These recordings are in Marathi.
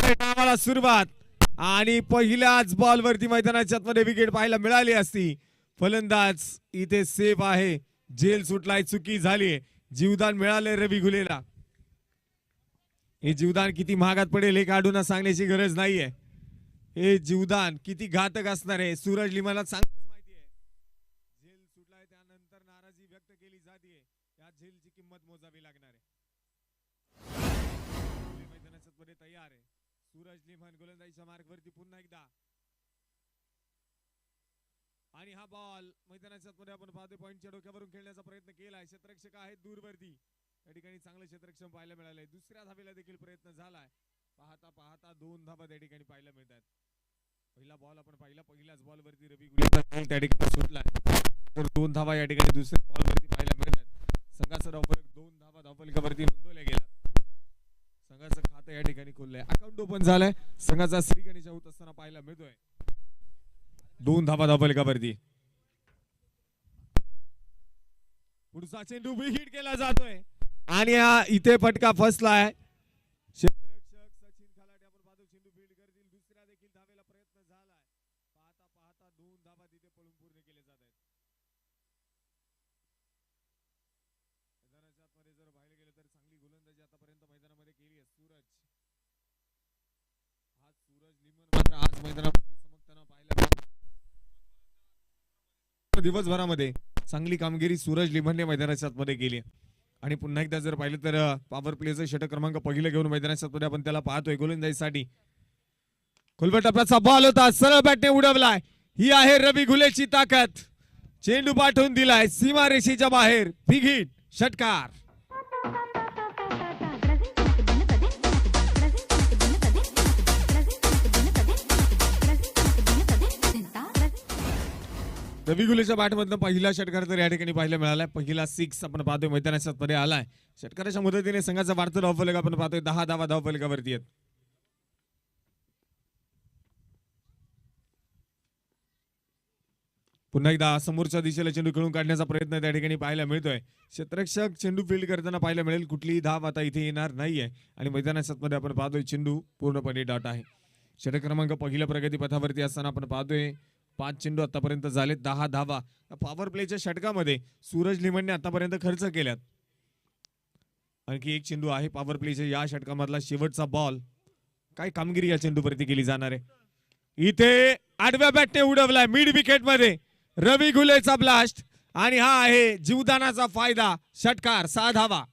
झाले डावाला सुरुवात आणि पहिल्याच बॉलवरती मैदानाच्या आतमध्ये विकेट पाहायला मिळाली असती. फलंदाज इथे सेफ आहे. झेल सुटलाय, चुकी झाली, जीवदान मिळाले रवी घुलेला. हे जीवदान किती महागात पडेल हे काढून सांगण्याची गरज नाहीये. हे जीवदान किती घातक असणार आहे सूरज लिमनला चांगलंच माहिती आहे. झेल सुटलाय त्यानंतर नाराजी व्यक्त केली जाते. या झेलची किंमत मोजावी लागणार आहे. मैदानाच्या मध्ये तयार आहे सूरज लिमन गोलंदाजीच्या मार्गवरती पुन्हा एकदा. आणि हा बॉल मैदानाच्या मध्ये आपण पाहतोय पॉइंटच्या डोक्यावरून खेळण्याचा प्रयत्न केलाय. क्षेत्ररक्षक आहेत दूरवरती. या ठिकाणी चांगलं क्षेत्ररक्षण पाहायला मिळालंय. दुसऱ्या धावेला देखील प्रयत्न झालाय. पाहता पाहता 2 धावा त्या ठिकाणी पाहायला मिळतात. पहिला बॉल आपण पाहिला, पहिल्याच बॉल वरती रवी गुलेचा त्या ठिकाणी सुटलाय. तर 2 धावा या ठिकाणी दुसऱ्या बॉल वरती पाहायला मिळतात. संघाचा धावफलक 2 धावा धावफलकावरती नोंदवल्या गेला. संघाचं खातं या ठिकाणी खोललंय, अकाउंट ओपन झालंय. संघाचा श्री गणेश होत असताना पाहायला मिळतोय. 2 धावा धावफलकावरती. पुढचा चेंडू हिट केला जातोय आणि इथे फटका फसलाय. क्षेत्ररक्षक सचिन खलाटे आपण पाहतो चेंडू फील्ड करतील. दुसऱ्या देखील धावेला प्रयत्न झालाय. पाहता पाहता 2 धावा तिथे पळून पूर्ण केले जात आहेत. मैदानाच्या आतमध्ये जर पाहायला गेलं तर चांगली गोलंदाजी आतापर्यंत मैदानामध्ये केली आहे सूरज लिमन. मात्र आज मैदानावरती चमकताना पाहायला दिवसभरामध्ये चांगली कामगिरी सूरज लिमनने मैदानाच्या आतमध्ये केली. आणि पुन्हा एकदा जर पाहिलं तर पॉवर प्लेचं षटक क्रमांक पहिलं घेऊन मैदानाच्या आतमध्ये आपण त्याला पाहतोय गोलंदाजीसाठी. खोलवर टप्प्याचा बॉल होता, सरळ बॅटने उडवलाय. ही आहे रवी घुलेची ताकद. चेंडू पाठवून दिलाय सीमारेषेच्या बाहेर. बिग हिट, षटकार. रवी गुलेच्या बॅटमधनं पहिला षटकार तर या ठिकाणी पाहायला मिळालाय. पहिला 6 आपण पाहतोय मैदानाच्या आतमध्ये आलाय. षटकाराच्या मदतीने संघाचा वाढता धावफलक आपण पाहतोय 10 धावा धावफलकावरती आहेत. पुन्हा एकदा समोरच्या दिशेला चेंडू खेळून काढण्याचा प्रयत्न त्या ठिकाणी पाहायला मिळतोय. क्षेत्ररक्षक चेंडू फील्ड करताना पाहायला मिळेल. कुठलीही धाव आता इथे येणार नाहीये आणि मैदानाच्या आतमध्ये आपण पाहतोय चेंडू पूर्णपणे डॉट आहे. षटक क्रमांक पहिल्या प्रगती पथावरती असताना आपण पाहतोय 5 चेंडू आतापर्यंत झाले, 10 धावा. पॉवर प्लेच्या षटकामध्ये सूरज लिमनने आतापर्यंत खर्च केल्यात. आणखी 1 चेंडू आहे पॉवर प्लेच्या या षटकामधला शेवटचा बॉल. काय कामगिरी या चेंडूवरती केली जाणार आहे. इथे आडव्या बॅटने उडवलाय मिड विकेट मध्ये रवी घुलेचा ब्लास्ट आणि हा आहे जीवदानाचा फायदा. षटकार, 6 धावा.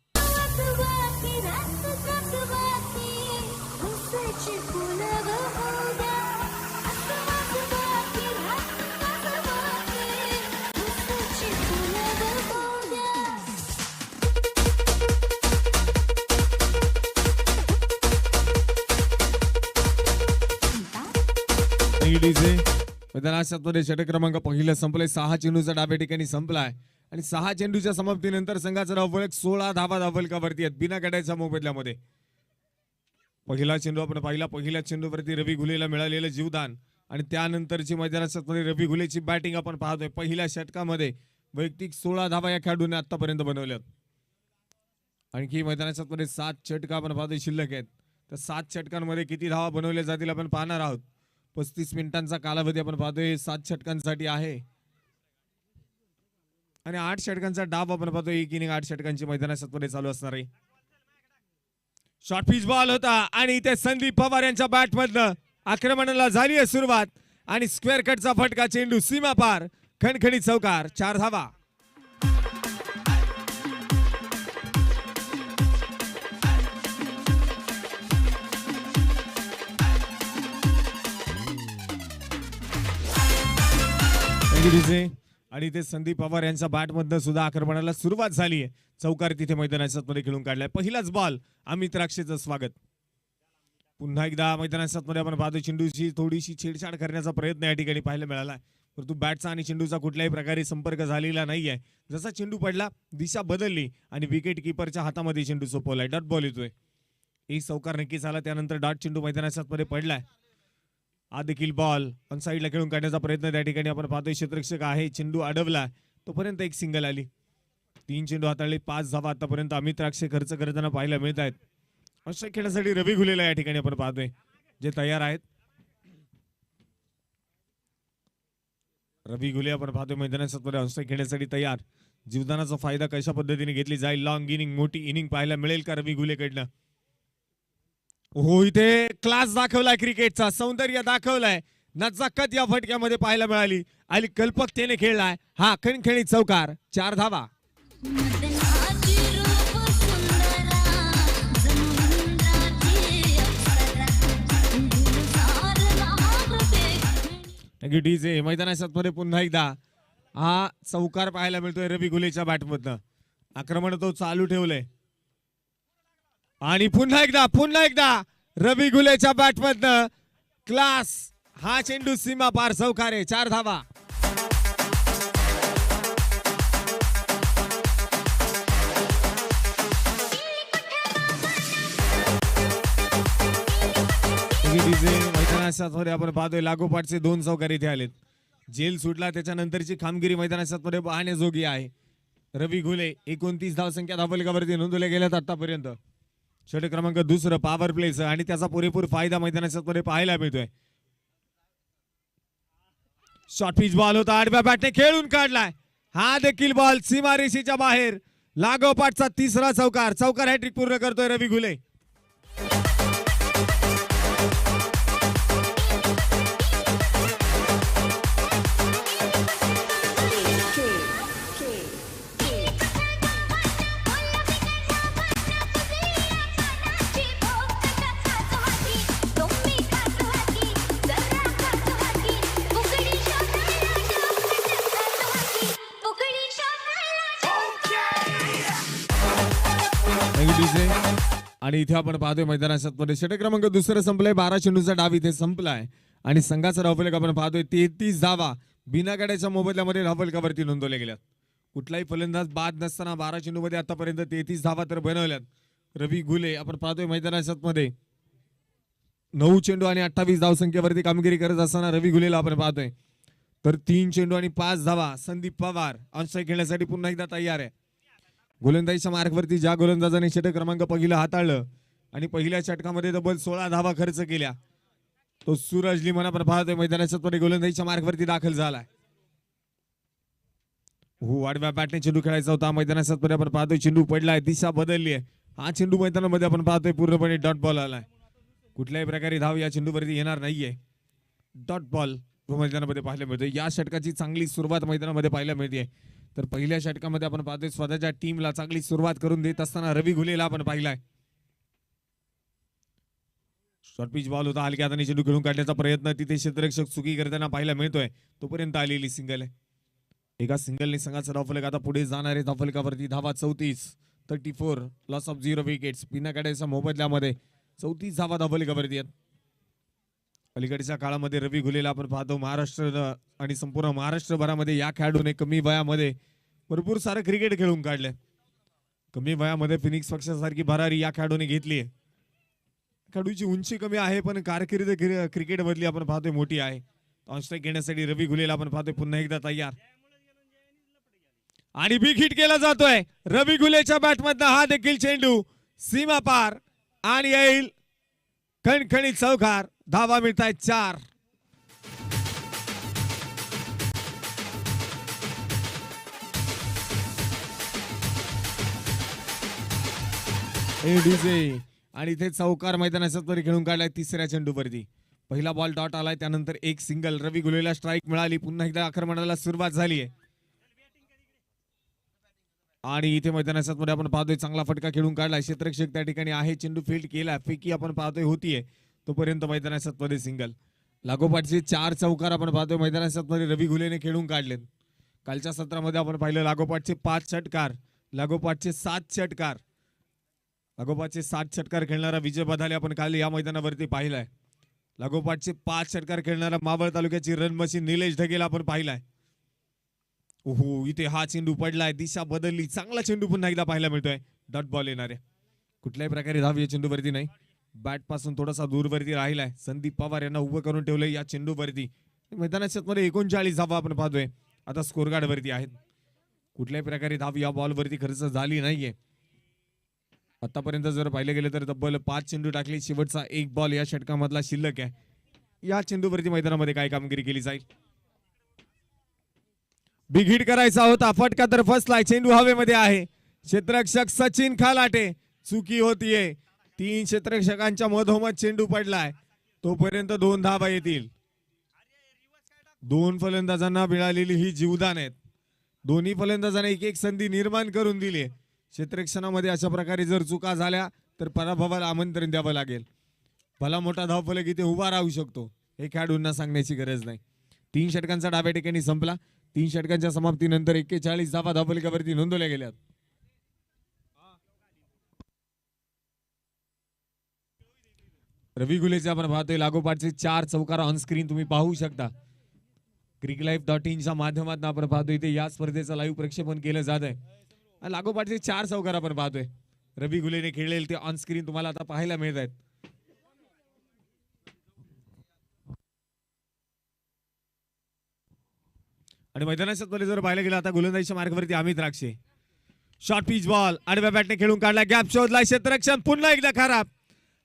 मैदानामध्ये षटक क्रमांक पहिलं संपलंय. 6 चेंडूचा डाव्या ठिकाणी संपलाय आणि 6 चेंडूच्या समाप्तीनंतर संघाचा धावफलक 16 धावा धावफलकावरती आहेत बिना गड्याच्या मोबदल्यामध्ये. पहिला चेंडू आपण पाहिला, पहिल्या चेंडूवरती रवी घुलेला मिळालेलं जीवदान आणि त्यानंतरची मैदानामध्ये रवी घुलेची बॅटिंग आपण पाहतोय. पहिल्या षटकामध्ये वैयक्तिक 16 धावा या खेळाडूने आतापर्यंत बनवल्यात. आणखी मैदानामध्ये 7 षटका आपण पाहतोय शिल्लक आहेत. तर 7 षटकांमध्ये किती धावा बनवल्या जातील आपण पाहणार आहोत. 35 मिनिटांचा कालावधी आपण पाहतोय 7 षटकांसाठी आहे आणि 8 षटकांचा डाव आपण पाहतोय. 1 इनिंग 8 षटकांची मैदानामध्ये चालू असणार आहे. शॉर्ट पिच बॉल होता आणि इथे संदीप पवार यांच्या बॅटमधनं आक्रमणाला झाली आहे सुरुवात आणि स्क्वेअर कटचा फटका, चेंडू सीमा पार, खणखणीत चौकार, 4 धावा. आणि ते संदीप पवार यांच्या बॅटमधनं सुद्धा आक्रमणाला सुरुवात झाली आहे. चौकार तिथे मैदानाच्या मध्ये खेळून काढलाय. पहिलाच बॉल, अमित राक्षेचं स्वागत. पुन्हा एकदा मैदानाच्या मध्ये आपण पाहतो चेंडूची थोडीशी छेडछाड करण्याचा प्रयत्न या ठिकाणी पाहायला मिळाला. परंतु बॅटचा आणि चेंडूचा कुठल्याही प्रकारे संपर्क झालेला नाहीये. जसा चेंडू पडला दिशा बदलली आणि विकेट किपरच्या हातामध्ये चेंडू सोपवलाय. डॉट बॉल येतोय. एक चौकार नक्कीच आला, त्यानंतर डॉट चेंडू मैदानाच्या मध्ये पडलाय. हा देखील बॉल ऑन साईडला खेळून काढण्याचा प्रयत्न त्या ठिकाणी आपण पाहतोय. क्षेत्ररक्षक आहे, चेंडू अडवला, तोपर्यंत एक सिंगल आली. 3 चेंडू हाताळले, 5 धावा आतापर्यंत अमित राक्षे खर्च करताना पाहायला मिळत आहेत. अशा खेळासाठी रवी घुलेला या ठिकाणी आपण पाहतोय. जे तयार आहेत. रवी घुले आपण पाहतोय मैदानात हौसे खेळण्यासाठी तयार. जीवदानाचा फायदा कशा पद्धतीने घेतली जाईल. लॉंग इनिंग, मोठी इनिंग पाहायला मिळेल का रवी घुलेकडनं. हो, इथे क्लास दाखवलाय, क्रिकेटचा सौंदर्य दाखवलाय. नजाकत या फटक्यामध्ये पाहायला मिळाली आणि कल्पकतेने खेळलाय हा खणखणीत चौकार. 4 धावा. डीजे मैदानामध्ये पुन्हा एकदा हा चौकार पाहायला मिळतोय रवी घुलेच्या बॅटमधनं. आक्रमण तो चालू ठेवलंय आणि पुन्हा एकदा रवी घुलेच्या बॅटमधनं क्लास. हा चेंडू सीमा पार चौकार आहे. 4 धावा. मैदानामध्ये आपण पाहतोय लागोपाठचे 2 चौकार इथे आलेत. जेल सुटला त्याच्यानंतरची कामगिरी मैदानामध्ये पाहण्याजोगी आहे. रवी घुले 29 धावसंख्या धावफलकावरती नोंदवल्या गेल्यात आतापर्यंत. षटक क्रमांक 2 पॉवर प्लेचं आणि त्याचा पुरेपूर फायदा मैदानामध्ये पाहायला मिळतोय. शॉर्ट पिच बॉल होता, आडव्या बॅटने खेळून काढलाय. हा देखील बॉल सीमारेषेच्या बाहेर. लागोपाठचा 3रा चौकार हॅट्रिक पूर्ण करतोय रवी घुले. आणि इथे आपण पाहतोय मैदानामध्ये षटक क्रमांक 2 संपलाय. 12 चेंडूचा डाव इथे संपलाय आणि संघाचा धावफलक आपण पाहतोय 33 धावा बिना गाड्याच्या मोबदल्यामध्ये धावफलकावरती नोंदवल्या गेल्यात. कुठलाही फलंदाज बाद नसताना 12 चेंडूमध्ये आतापर्यंत 33 धावा तर बनवल्यात. रवी घुले आपण पाहतोय मैदानामध्ये 9 चेंडू आणि 28 धावसंख्येवरती कामगिरी करत असताना रवी घुलेला आपण पाहतोय तर 3 चेंडू आणि 5 धावा. संदीप पवार ऑनस्ट्राईक खेळण्यासाठी पुन्हा एकदा तयार आहे. गोलंदाजीच्या मार्गवरती ज्या गोलंदाजाने षटक क्रमांक पहिला हाताळलं आणि पहिल्या षटकामध्ये तब्बल 16 धावा खर्च केल्या तो सूरज लिमन आपण पाहतोय मैदानाच्या गोलंदाजीच्या मार्गवरती दाखल झालाय. हो, आडव्या बॅटने चेंडू खेळायचा होता. मैदानात आपण पाहतोय चेंडू पडलाय, दिशा बदलली आहे. हा चेंडू मैदानामध्ये आपण पाहतोय पूर्णपणे डॉट बॉल आलाय. कुठल्याही प्रकारे धाव या चेंडूवरती येणार नाहीये. डॉट बॉल मैदानामध्ये पाहायला मिळतोय. या षटकाची चांगली सुरुवात मैदानामध्ये पाहायला मिळते. तर पहिल्या षटकामध्ये आपण पाहतोय स्वतःच्या टीमला चांगली सुरुवात करून देत असताना रवी घुलेला आपण पाहिलाय. शॉर्ट पिच बॉल होता, हलक्या हाताने चेंडू खेळून काढण्याचा प्रयत्न तिथे क्षेत्ररक्षक चुकी करताना पाहायला मिळतोय. तोपर्यंत आलेली सिंगल आहे. एका सिंगलने संघाचा धावफलक आता पुढे जाणारे धावफलकावरती धावा 34 लॉस ऑफ 0 विकेट्स. बिना गाड्याच्या मोबदल्यामध्ये 34 धावा धावफलकावरती आहेत. अलीकडच्या काळामध्ये रवी घुलेला आपण पाहतो महाराष्ट्र आणि संपूर्ण महाराष्ट्रभरामध्ये या खेळाडूने कमी वयामध्ये भरपूर सारं क्रिकेट खेळून काढलंय. कमी वयामध्ये फिनिक्स पक्षासारखी भरारी या खेळाडूने घेतली आहे. खेळाडूची उंची कमी आहे पण कारकीर्द क्रिकेट मधली आपण पाहतोय मोठी आहे. ऑनस्ट्राईक घेण्यासाठी रवी घुलेला आपण पाहतोय पुन्हा एकदा तयार आणि बिग हिट केला जातोय रवी घुलेच्या बॅटमधनं. हा देखील चेंडू सीमा पार आणि येईल खणखणीत चौकार. धावा मिळतायत 4. आणि इथे चौकार मैदानात खेळून काढलाय 3ऱ्या चेंडूवरती. पहिला बॉल डॉट आलाय, त्यानंतर एक सिंगल. रवी घुलेला स्ट्राईक मिळाली. पुन्हा एकदा आक्रमणाला सुरुवात झाली आहे आणि इथे मैदानात आपण पाहतोय चांगला फटका खेळून काढलाय. क्षेत्ररक्षक त्या ठिकाणी आहे. चेंडू फील्ड केला, फेकी आपण पाहतोय होतीये. तोपर्यंत मैदानात सिंगल. लागोपाठचे 4 चौकार आपण पाहतोय मैदानात रवी घुलेने खेळून काढलेत. कालच्या सत्रामध्ये आपण पाहिलं लागोपाठचे 5 षटकार, लागोपाठचे 7 षटकार, लागोपाठचे 7 षटकार खेळणारा विजय बधाले आपण काल या मैदानावरती पाहिलाय. लागोपाठचे 5 षटकार खेळणारा मावळ तालुक्याची रन मशीन निलेश ढगेल आपण पाहिलाय. ओहो, इथे हा चेंडू पडलाय, दिशा बदलली. चांगला चेंडू पुन्हा एकदा पाहायला मिळतोय. डॉट बॉल येणार आहे. कुठल्याही प्रकारे धाव या चेंडूवरती नाही. बॅट पासून थोडासा दूरवरती राहिलाय. संदीप पवार यांना उभं करून ठेवलंय या चेंडूवरती. मैदानाच्या 39 धावा आपण पाहतोय आता स्कोर कार्ड वरती आहेत. कुठल्याही प्रकारे धाव या बॉल वरती खर्च झाली नाहीये. आतापर्यंत जर पाहिले गेले तर तब्बल 5 चेंडू टाकले. शेवटचा एक बॉल या षटकामधला शिल्लक आहे. या चेंडूवरती मैदानामध्ये काय कामगिरी केली जाईल. बिग हिट करायचा होता, फटका तर फसलाय. चेंडू हवेमध्ये आहे. क्षेत्ररक्षक सचिन खालाटे चुकी होतीये. 3 क्षेत्ररक्षकांच्या मधोमध चेंडू पडलाय. तोपर्यंत 2 धावा येतील. 2 फलंदाजांना मिळालेली ही जीवदान आहेत. दोन्ही फलंदाजांना एक एक संधी निर्माण करून दिली. क्षेत्ररक्षणामध्ये अशा प्रकारे जर चुका झाल्या तर पराभवाला आमंत्रण द्यावं लागेल. भला मोठा धावफलक इथे उभा राहू शकतो, हे खेळाडूंना सांगण्याची गरज नाही. 3 षटकांचा डाव्या ठिकाणी संपला. 3 षटकांच्या समाप्तीनंतर 41 धावा धावफलकावरती नोंदवल्या गेल्यात. रवी गुलेचे आपण पाहतोय लागोपाठचे 4 चौकार ऑन स्क्रीन तुम्ही पाहू शकता. cricklife.in च्या माध्यमातून आपण पाहतोय इथे या स्पर्धेचं लाईव्ह प्रक्षेपण केलं जात आहे. लागोपाठचे 4 चौकार आपण पाहतोय. रवी गुलेने खेळलेले ते ऑन स्क्रीन तुम्हाला आता पाहायला मिळत आहेत. आणि मैदानाच्या मध्ये जर पाहिलं गेलं आता गोलंदाजीच्या मार्गावरती Amit Rakshe. Short pitch ball आडव्या बॅटने खेळून काढला. गॅप शोधलाय. क्षेत्ररक्षण पुन्हा एकदा खराब.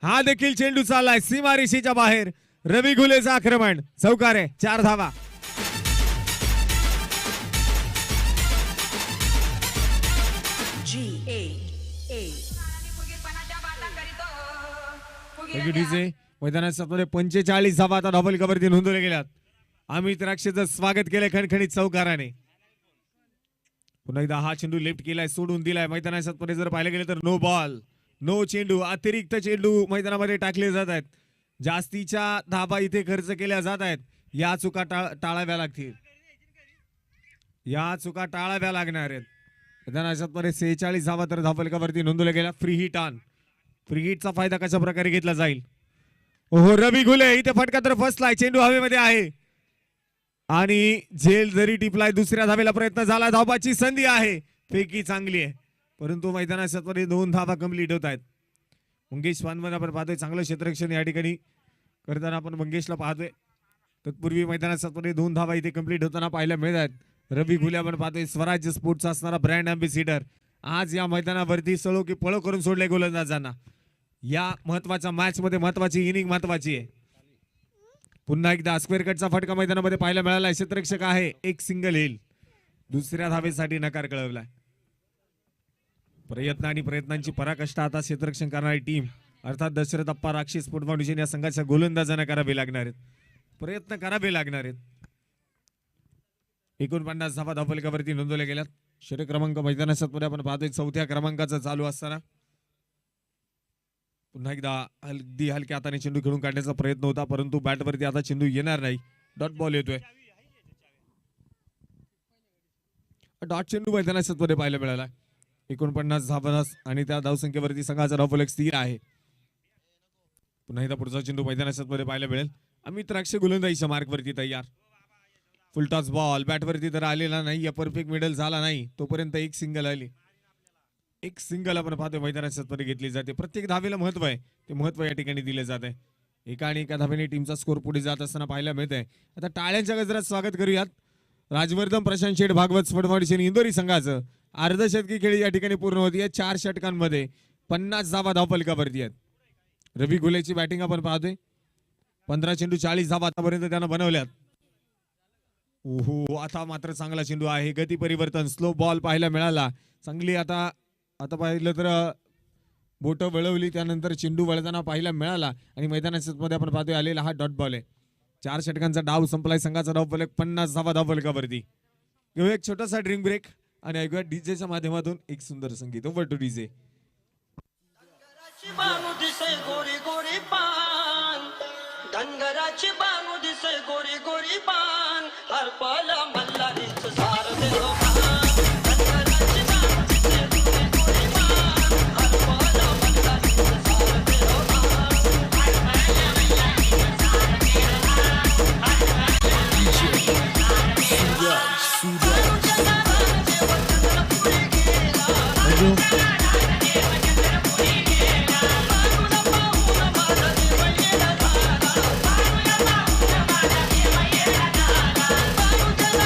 हा देखील चेंडू चाललाय सीमारेषेच्या बाहेर. रवी गुलेचं आक्रमण. चौकार आहे. 4 धावा. मैदानाच्या 45 धावा आता धावफलकावरती नोंदवल्या गेल्यात. अमित राक्षेचं स्वागत केलंय खणखणीत चौकाराने. पुन्हा एकदा हा चेंडू लेफ्ट केलाय, सोडून दिलाय. मैदानाच्या जर पाहिलं गेलं तर नो बॉल, नो चेंडू. अतिरिक्त चेंडू मैदानामध्ये टाकले जात आहेत. जास्तीच्या धावा इथे खर्च केल्या जात आहेत. या चुका टाळाव्या लागतील. या चुका टाळाव्या लागणार आहेत. मैदानाच्या 46 धावा तर धावफलकावरती नोंदवल्या गेल्या. Free hit on. फ्री हिटचा फायदा कशा प्रकारे घेतला जाईल. ओहो रवी गुले इथे फटका तर फसलाय. चेंडू हवेमध्ये आहे आणि झेल जरी टिपलाय. दुसऱ्या धावेला प्रयत्न झाला. धावाची संधी आहे. फेकी चांगली आहे परंतु मैदानाच्या 2 धावा कंप्लीट होत आहेत. मंगेश पानमध्ये आपण पाहतोय चांगलं क्षेत्ररक्षण या ठिकाणी करताना आपण मंगेशला पाहतोय. तत्पूर्वी मैदानाच्या 2 धावा इथे कंप्लीट होताना पाहायला मिळत आहेत. रवी गुले आपण पाहतोय स्वराज्य स्पोर्ट्सचा असणारा ब्रँड अँबेसिडर आज या मैदानावरती सळो की पळो करून सोडले गोलंदाजांना. या महत्वाच्या मॅच मध्ये महत्वाची इनिंग महत्वाची आहे. पुन्हा एकदा स्क्वेअर कटचा फटका मैदानामध्ये पाहायला मिळाला. क्षेत्ररक्षक आहे. एक सिंगल येईल. दुसऱ्या धावेसाठी नकार कळवलाय. प्रयत्न आणि प्रयत्नांची पराकाष्ठा आता क्षेत्ररक्षण करणारी टीम अर्थात दशरथ अप्पा राक्षी स्पोर्ट फाउंडेशन या संघाच्या गोलंदाजांना करावे लागणार आहेत. प्रयत्न करावे लागणार आहेत. 49 धावा धावफलकावरती नोंदवल्या गेल्यात. षटक क्रमांक मैदानाच्या आपण पाहतोय 4थ्या क्रमांकाचा चालू असताना पुन्हा एकदा अगदी हलक्या हाताने चेंडू खेळून काढण्याचा प्रयत्न होता परंतु बॅटवरती आता चेंडू येणार नाही. डॉट बॉल येतोय. डॉट चेंडू मैदानाच्या पाहायला मिळाला. 49 धावा आणि त्या धावसंख्येवरती संघाचा धावफलक स्थिर आहे. पुन्हा एकदा पुढचा चेंडू मैदानाच्या पाहायला मिळेल. अमित राक्षे गोलंदाजीच्या मार्कवरती तयार. फुलटॉस बॉल बॅटवरती तर आलेला नाही. परफेक्ट मिडल झाला नाही तोपर्यंत एक सिंगल आली. एक सिंगल आपण पाहतोय मैदानाच्या घेतली जाते. प्रत्येक धावेला महत्व आहे. ते महत्व या ठिकाणी दिले जात आहे. एका आणि एका धावेने टीमचा स्कोर पुढे जात असताना पाहायला मिळत आहे. आता टाळ्यांच्या गजरात स्वागत करूयात राजवर्धन प्रशांत शेठ भागवत स्पोर्ट फाउंडेशन इंदोरी संघाचं. अर्धशतकी खेळी या ठिकाणी पूर्ण होती आहे. 4 षटकांमध्ये 50 धावा धावफलकावरती आहेत. रवी गुलेची बॅटिंग आपण पाहतोय. 15 चेंडू 40 धावा आतापर्यंत त्यानं बनवल्यात. ओहो आता मात्र चांगला चेंडू आहे. गती परिवर्तन स्लो बॉल पाहायला मिळाला. चांगली आता पाहिलं तर बोट वळवली त्यानंतर चेंडू वळताना पाहायला मिळाला आणि मैदानाच्या मध्ये आपण पाहतोय आलेला हा डॉट बॉल आहे. 4 षटकांचा डाव संपलाय. संघाचा धावफलक 50 धावा धावफलकावरती. घेऊया एक छोटासा ड्रिंक ब्रेक आणि ऐकूया डीजेच्या माध्यमातून एक सुंदर संगीत. Over to DJ. धनगराची बानू दिसे गोरी गोरी पान हरपाला मल्हारीच सार देव धनगराची बानू दिसे गोरी गोरी पान हरपाला मल्हारीच सार देव हरपाला मल्हारीच सार देव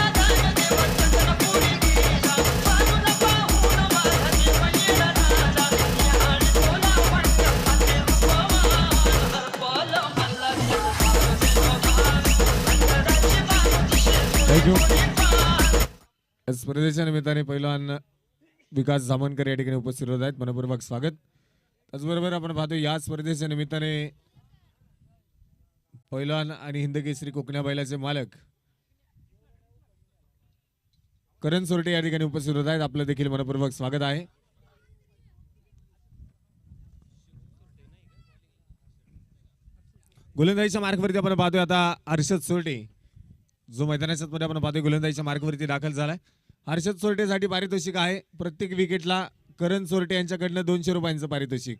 थँक्यू. स्पर्धेच्या निमित्ताने पहिलवान विकास जामनकर या ठिकाणी उपस्थित होत आहेत. मनपूर्वक स्वागत. त्याचबरोबर आपण पाहतो या स्पर्धेच्या निमित्ताने पहिलवान आणि हिंदकेसरी कोकण्या बैलाचे मालक करण सोरटे या ठिकाणी उपस्थित होत आहेत. आपलं देखील मनपूर्वक स्वागत आहे. गोलंदाजीच्या मार्कवरती आपण पाहतोय आता हर्षद सोरटे जो मैदानाच्या मध्ये आपण पाहतोय गोलंदाजीच्या मार्कवरती दाखल झालाय. हर्षद सोरटेसाठी पारितोषिक आहे प्रत्येक विकेटला करण सोरटे यांच्याकडनं 200 रुपयांचं पारितोषिक,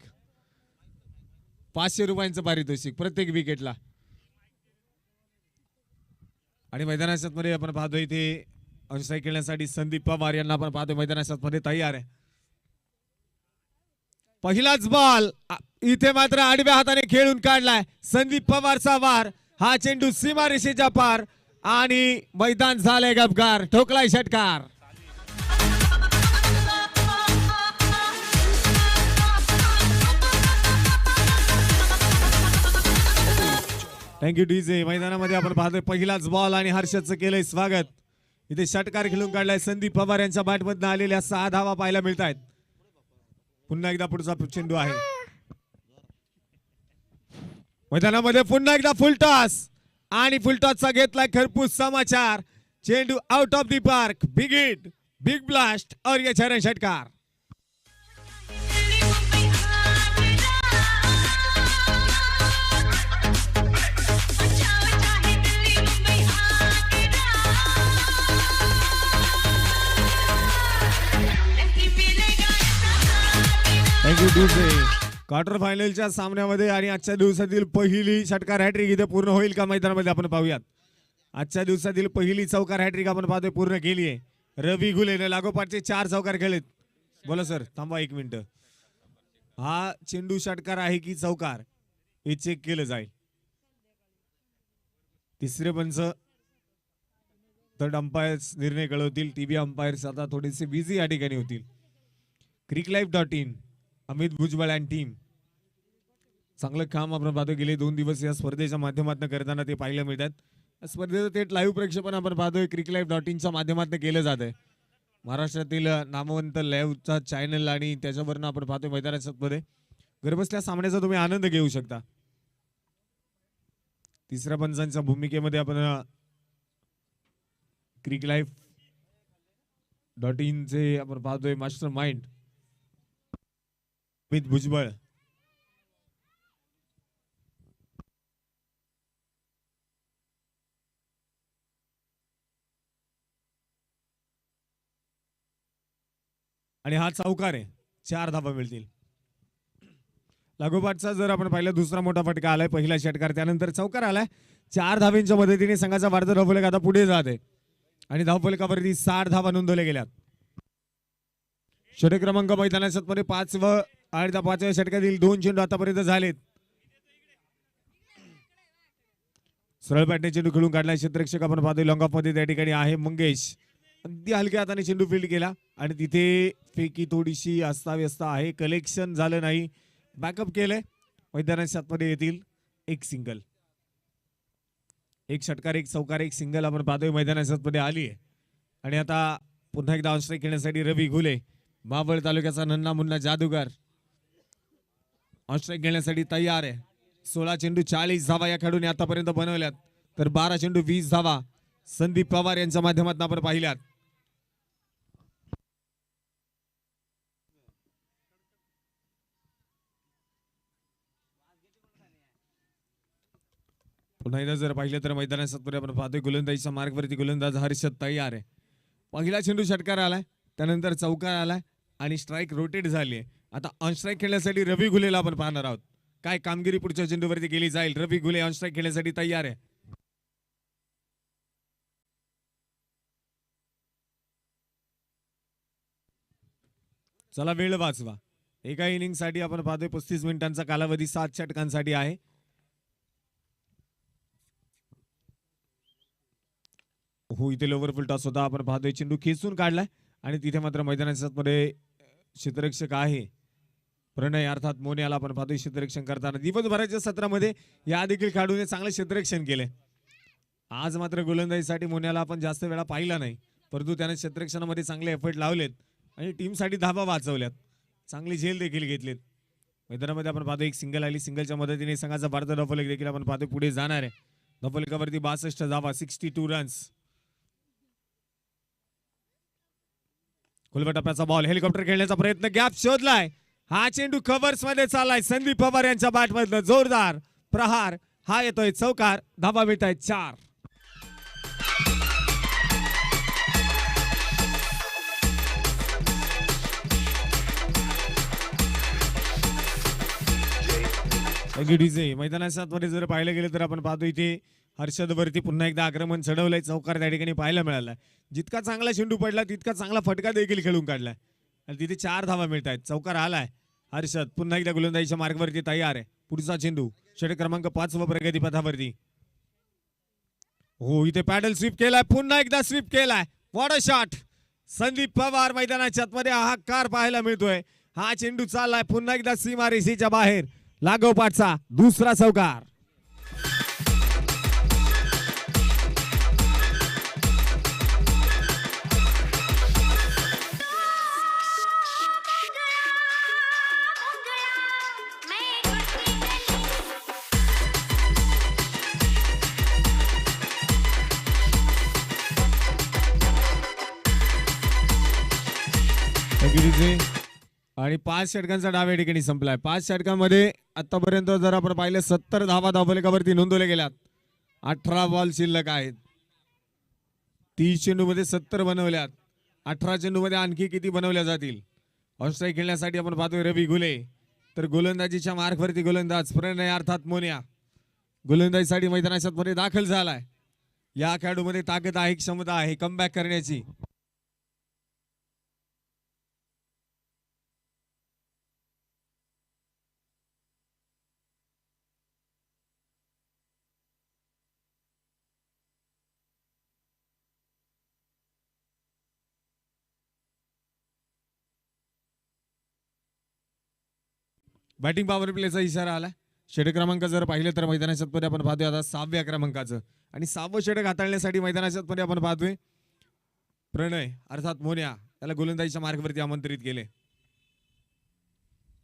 500 रुपयांचं पारितोषिक प्रत्येक विकेटला. आणि मैदानाच्या मध्ये आपण पाहतोय इथे अंशसाई खेळण्यासाठी संदीप पवार यांना आपण पाहतोय मैदानाच्या मध्ये तयार आहे. पहिलाच बॉल इथे मात्र आडव्या हाताने खेळून काढलाय संदीप पवारचा वार. हा चेंडू सीमारेषेच्या पार आणि मैदान झालंय गपगार. ठोकलाय षटकार. Thank you DJ. मैदानामध्ये आपण पाहतोय पहिलाच बॉल आणि हर्षदचं केलंय स्वागत. इथे षटकार खेळून काढलाय संदीप पवार यांच्या बॅटमधून आलेल्या 6 धावा पाहायला मिळत आहेत. पुन्हा एकदा पुढचा चेंडू आहे मैदानामध्ये. पुन्हा एकदा फुलटॉस आणि फुलटॉसचा घेतलाय खरपूस समाचार. चेंडू out of the park. Big hit, big blast और ये चरण षटकार. Thank you DJ. क्वार्टर फायनलच्या सामन्यामध्ये आणि आजच्या दिवसातील पहिली षटकार हॅट्रिक इथे पूर्ण होईल का मैदानामध्ये आपण पाहूयात. आजच्या दिवसातील पहिली चौकार हॅट्रिक आपण पाहतोय पूर्ण केली आहे. रवी घुलेने लागोपाठचे 4 चौकार खेळलेत. बोला सर, थांबा 1 मिनिट. हा चेंडू षटकार आहे की चौकार हे चेक केलं जाईल. तिसरे पंच थर्ड अंपायर्स निर्णय कळवतील. टीव्ही अंपायर्स आता थोडेसे बिझी या ठिकाणी होतील. cricklife.in Amit Bhujbal and team चांगलं काम आपण पाहतो गेले 2 दिवस या स्पर्धेच्या माध्यमातून करताना ते पाहायला मिळतात. स्पर्धेचं थेट लाईव्ह प्रेक्षेपण आपण पाहतोय cricklife.inच्या माध्यमातून केलं जात आहे. महाराष्ट्रातील नामवंत लाईव्हचा चॅनल आणि त्याच्यावरनं आपण पाहतोय मैदानाच्या मध्ये घरबसल्या सामन्याचा तुम्ही आनंद घेऊ शकता. तिसऱ्या पंचांच्या भूमिकेमध्ये आपण cricklife.in चे आपण पाहतोय मास्टर माइंड अमित भुजबळ. आणि हा चौकार आहे. 4 धावा मिळतील. लागोपाठचा जर आपण पाहिलं दुसरा मोठा फटका आलाय. पहिला षटकार त्यानंतर चौकार आलाय. 4 धावांच्या मदतीने संघाचा वाढता धावफलक आता पुढे जात आहे आणि धावफलकावरती 60 धावा नोंदवल्या गेल्यात. षटक क्रमांक मैदानाच्या मध्ये 5 व आणि त्या 5व्या षटकातील 2 चेंडू आतापर्यंत झालेत. सरळ बॅटने चेंडू खेळून काढला. क्षेत्ररक्षक आपण पाहतोय लॉंग ऑफ मध्ये त्या ठिकाणी आहे मंगेश. अगदी हलक्या हाताने चेंडू फील्ड केला आणि तिथे फेकी थोडीशी अस्ताव्यस्त आहे. कलेक्शन झालं नाही. बॅकअप केलंय. मैदानाच्या मध्ये येतील 1 सिंगल. 1 षटकार 1 चौकार 1 सिंगल आपण पाहतोय मैदानाच्या मध्ये आली आहे. आणि आता पुन्हा एकदा ऑनस्ट्राईक खेळण्यासाठी रवी घुले मावळ तालुक्याचा नन्ना मुन्ना जादूगार ऑनस्ट्राईक खेळण्यासाठी तयार आहे. 16 चेंडू 40 धावा या खेळाडूने आतापर्यंत बनवल्यात तर 12 चेंडू 20 धावा संदीप पवार यांच्या माध्यमातून आपण पाहिल्यात. पुन्हा एकदा जर पाहिलं तर मैदानात आपण पाहतोय गोलंदाजीच्या मार्गवरती गोलंदाज हर्षद तयार आहे. पहिला चेंडू षटकार आलाय त्यानंतर चौकार आलाय आणि स्ट्राईक रोटेट झाली आहे. आता ऑनस्ट्राईक खेळण्यासाठी रवी घुलेला आपण पाहणार आहोत. काय कामगिरी पुढच्या चेंडूवरती केली जाईल. रवी घुले ऑनस्ट्राईक खेळण्यासाठी तयार आहे. चला वेळ वाचवा. एका इनिंग साठी आपण पाहतोय 35 मिनिटांचा कालावधी 7 षटकांसाठी आहे. हो इथे लोवर फुल टॉस होता. आपण पाहतोय चेंडू खेचून काढलाय आणि तिथे मात्र मैदानाच्या मध्ये क्षेत्ररक्षक आहे प्रणय अर्थात मोन्याला आपण पाहतोय क्षेत्ररक्षण करताना. दिवसभराच्या सत्रामध्ये या देखील खेळाडूने चांगले क्षेत्ररक्षण केले आज मात्र गोलंदाजीसाठी मोन्याला आपण जास्त वेळा पाहिला नाही, परंतु त्याने क्षेत्ररक्षणामध्ये चांगले एफर्ट लावलेत आणि टीमसाठी धाबा वाचवल्यात, चांगली झेल देखील घेतलीत. मैदानामध्ये आपण पाहतो एक सिंगल आली, सिंगलच्या मदतीने संघाचा भारत धफलेक देखील आपण पाहतो पुढे जाणार आहे. धफलेकावरती 62 धावा, 62 रन्स. खुलवा टप्प्याचा बॉल, हेलिकॉप्टर खेळण्याचा प्रयत्न, गॅप शोधलाय. हा चेंडू कव्हर्स मध्ये चाललाय. संदीप पवार यांच्या बॅट मधलं जोरदार प्रहार, हा येतोय चौकार. धाबा मिळत आहेत 4. मैदानाच्या आतमध्ये जर पाहिलं गेलं तर आपण पाहतो इथे हर्षद वरती पुन्हा एकदा आक्रमण चढवलंय. चौकार त्या ठिकाणी पाहायला मिळाला. जितका चांगला चेंडू पडला तितका चांगला फटका देखील खेळून काढलाय आणि तिथे 4 धावा मिळत आहेत. चौकार आलाय. हर्षद पुन्हा एकदा गोलंदाजीच्या मार्गावरती तयार आहे. पुढचा चेंडू षटक क्रमांक 5 व प्रगती पथावरती. हो, इथे पॅडल स्वीप केलाय, पुन्हा एकदा स्वीप केलाय. What a shot. Sandeep Pawar मैदानाच्या आतमध्ये हाहाकार पाहायला मिळतोय. हा चेंडू चाललाय पुन्हा एकदा सीमारेषेच्या बाहेर. लागोपाठचा दुसरा चौकार. आणि 5 षटकांचा डाव या ठिकाणी संपलाय. 5 षटकांमध्ये आतापर्यंत जर आपण पाहिलं 70 धावा धावफलकावरती नोंदवल्या गेल्यात. 18 बॉल शिल्लक आहेत. 30 चेंडू मध्ये 70 बनवल्यात. 18 चेंडू मध्ये आणखी किती बनवल्या जातील. ऑस्ट्रेलिया खेळण्यासाठी आपण पाहतोय रवी घुले, तर गोलंदाजीच्या मार्कवरती गोलंदाज प्रणय अर्थात मोन्या गोलंदाजीसाठी मैदानाच्या मध्ये दाखल झालाय. या खेळाडूमध्ये ताकद आहे, क्षमता आहे कमबॅक करण्याची. बॅटिंग पॉवर प्लेचा इशारा आला. षटक क्रमांक जर पाहिलं तर मैदानाच्या मध्ये आपण पाहतोय आता 6व्या क्रमांकाचं आणि 6वं षटक हाताळण्यासाठी मैदानाच्या मध्ये आपण पाहतोय प्रणय अर्थात मोन्या त्याला गोलंदाजीच्या मार्गावरती आमंत्रित केले.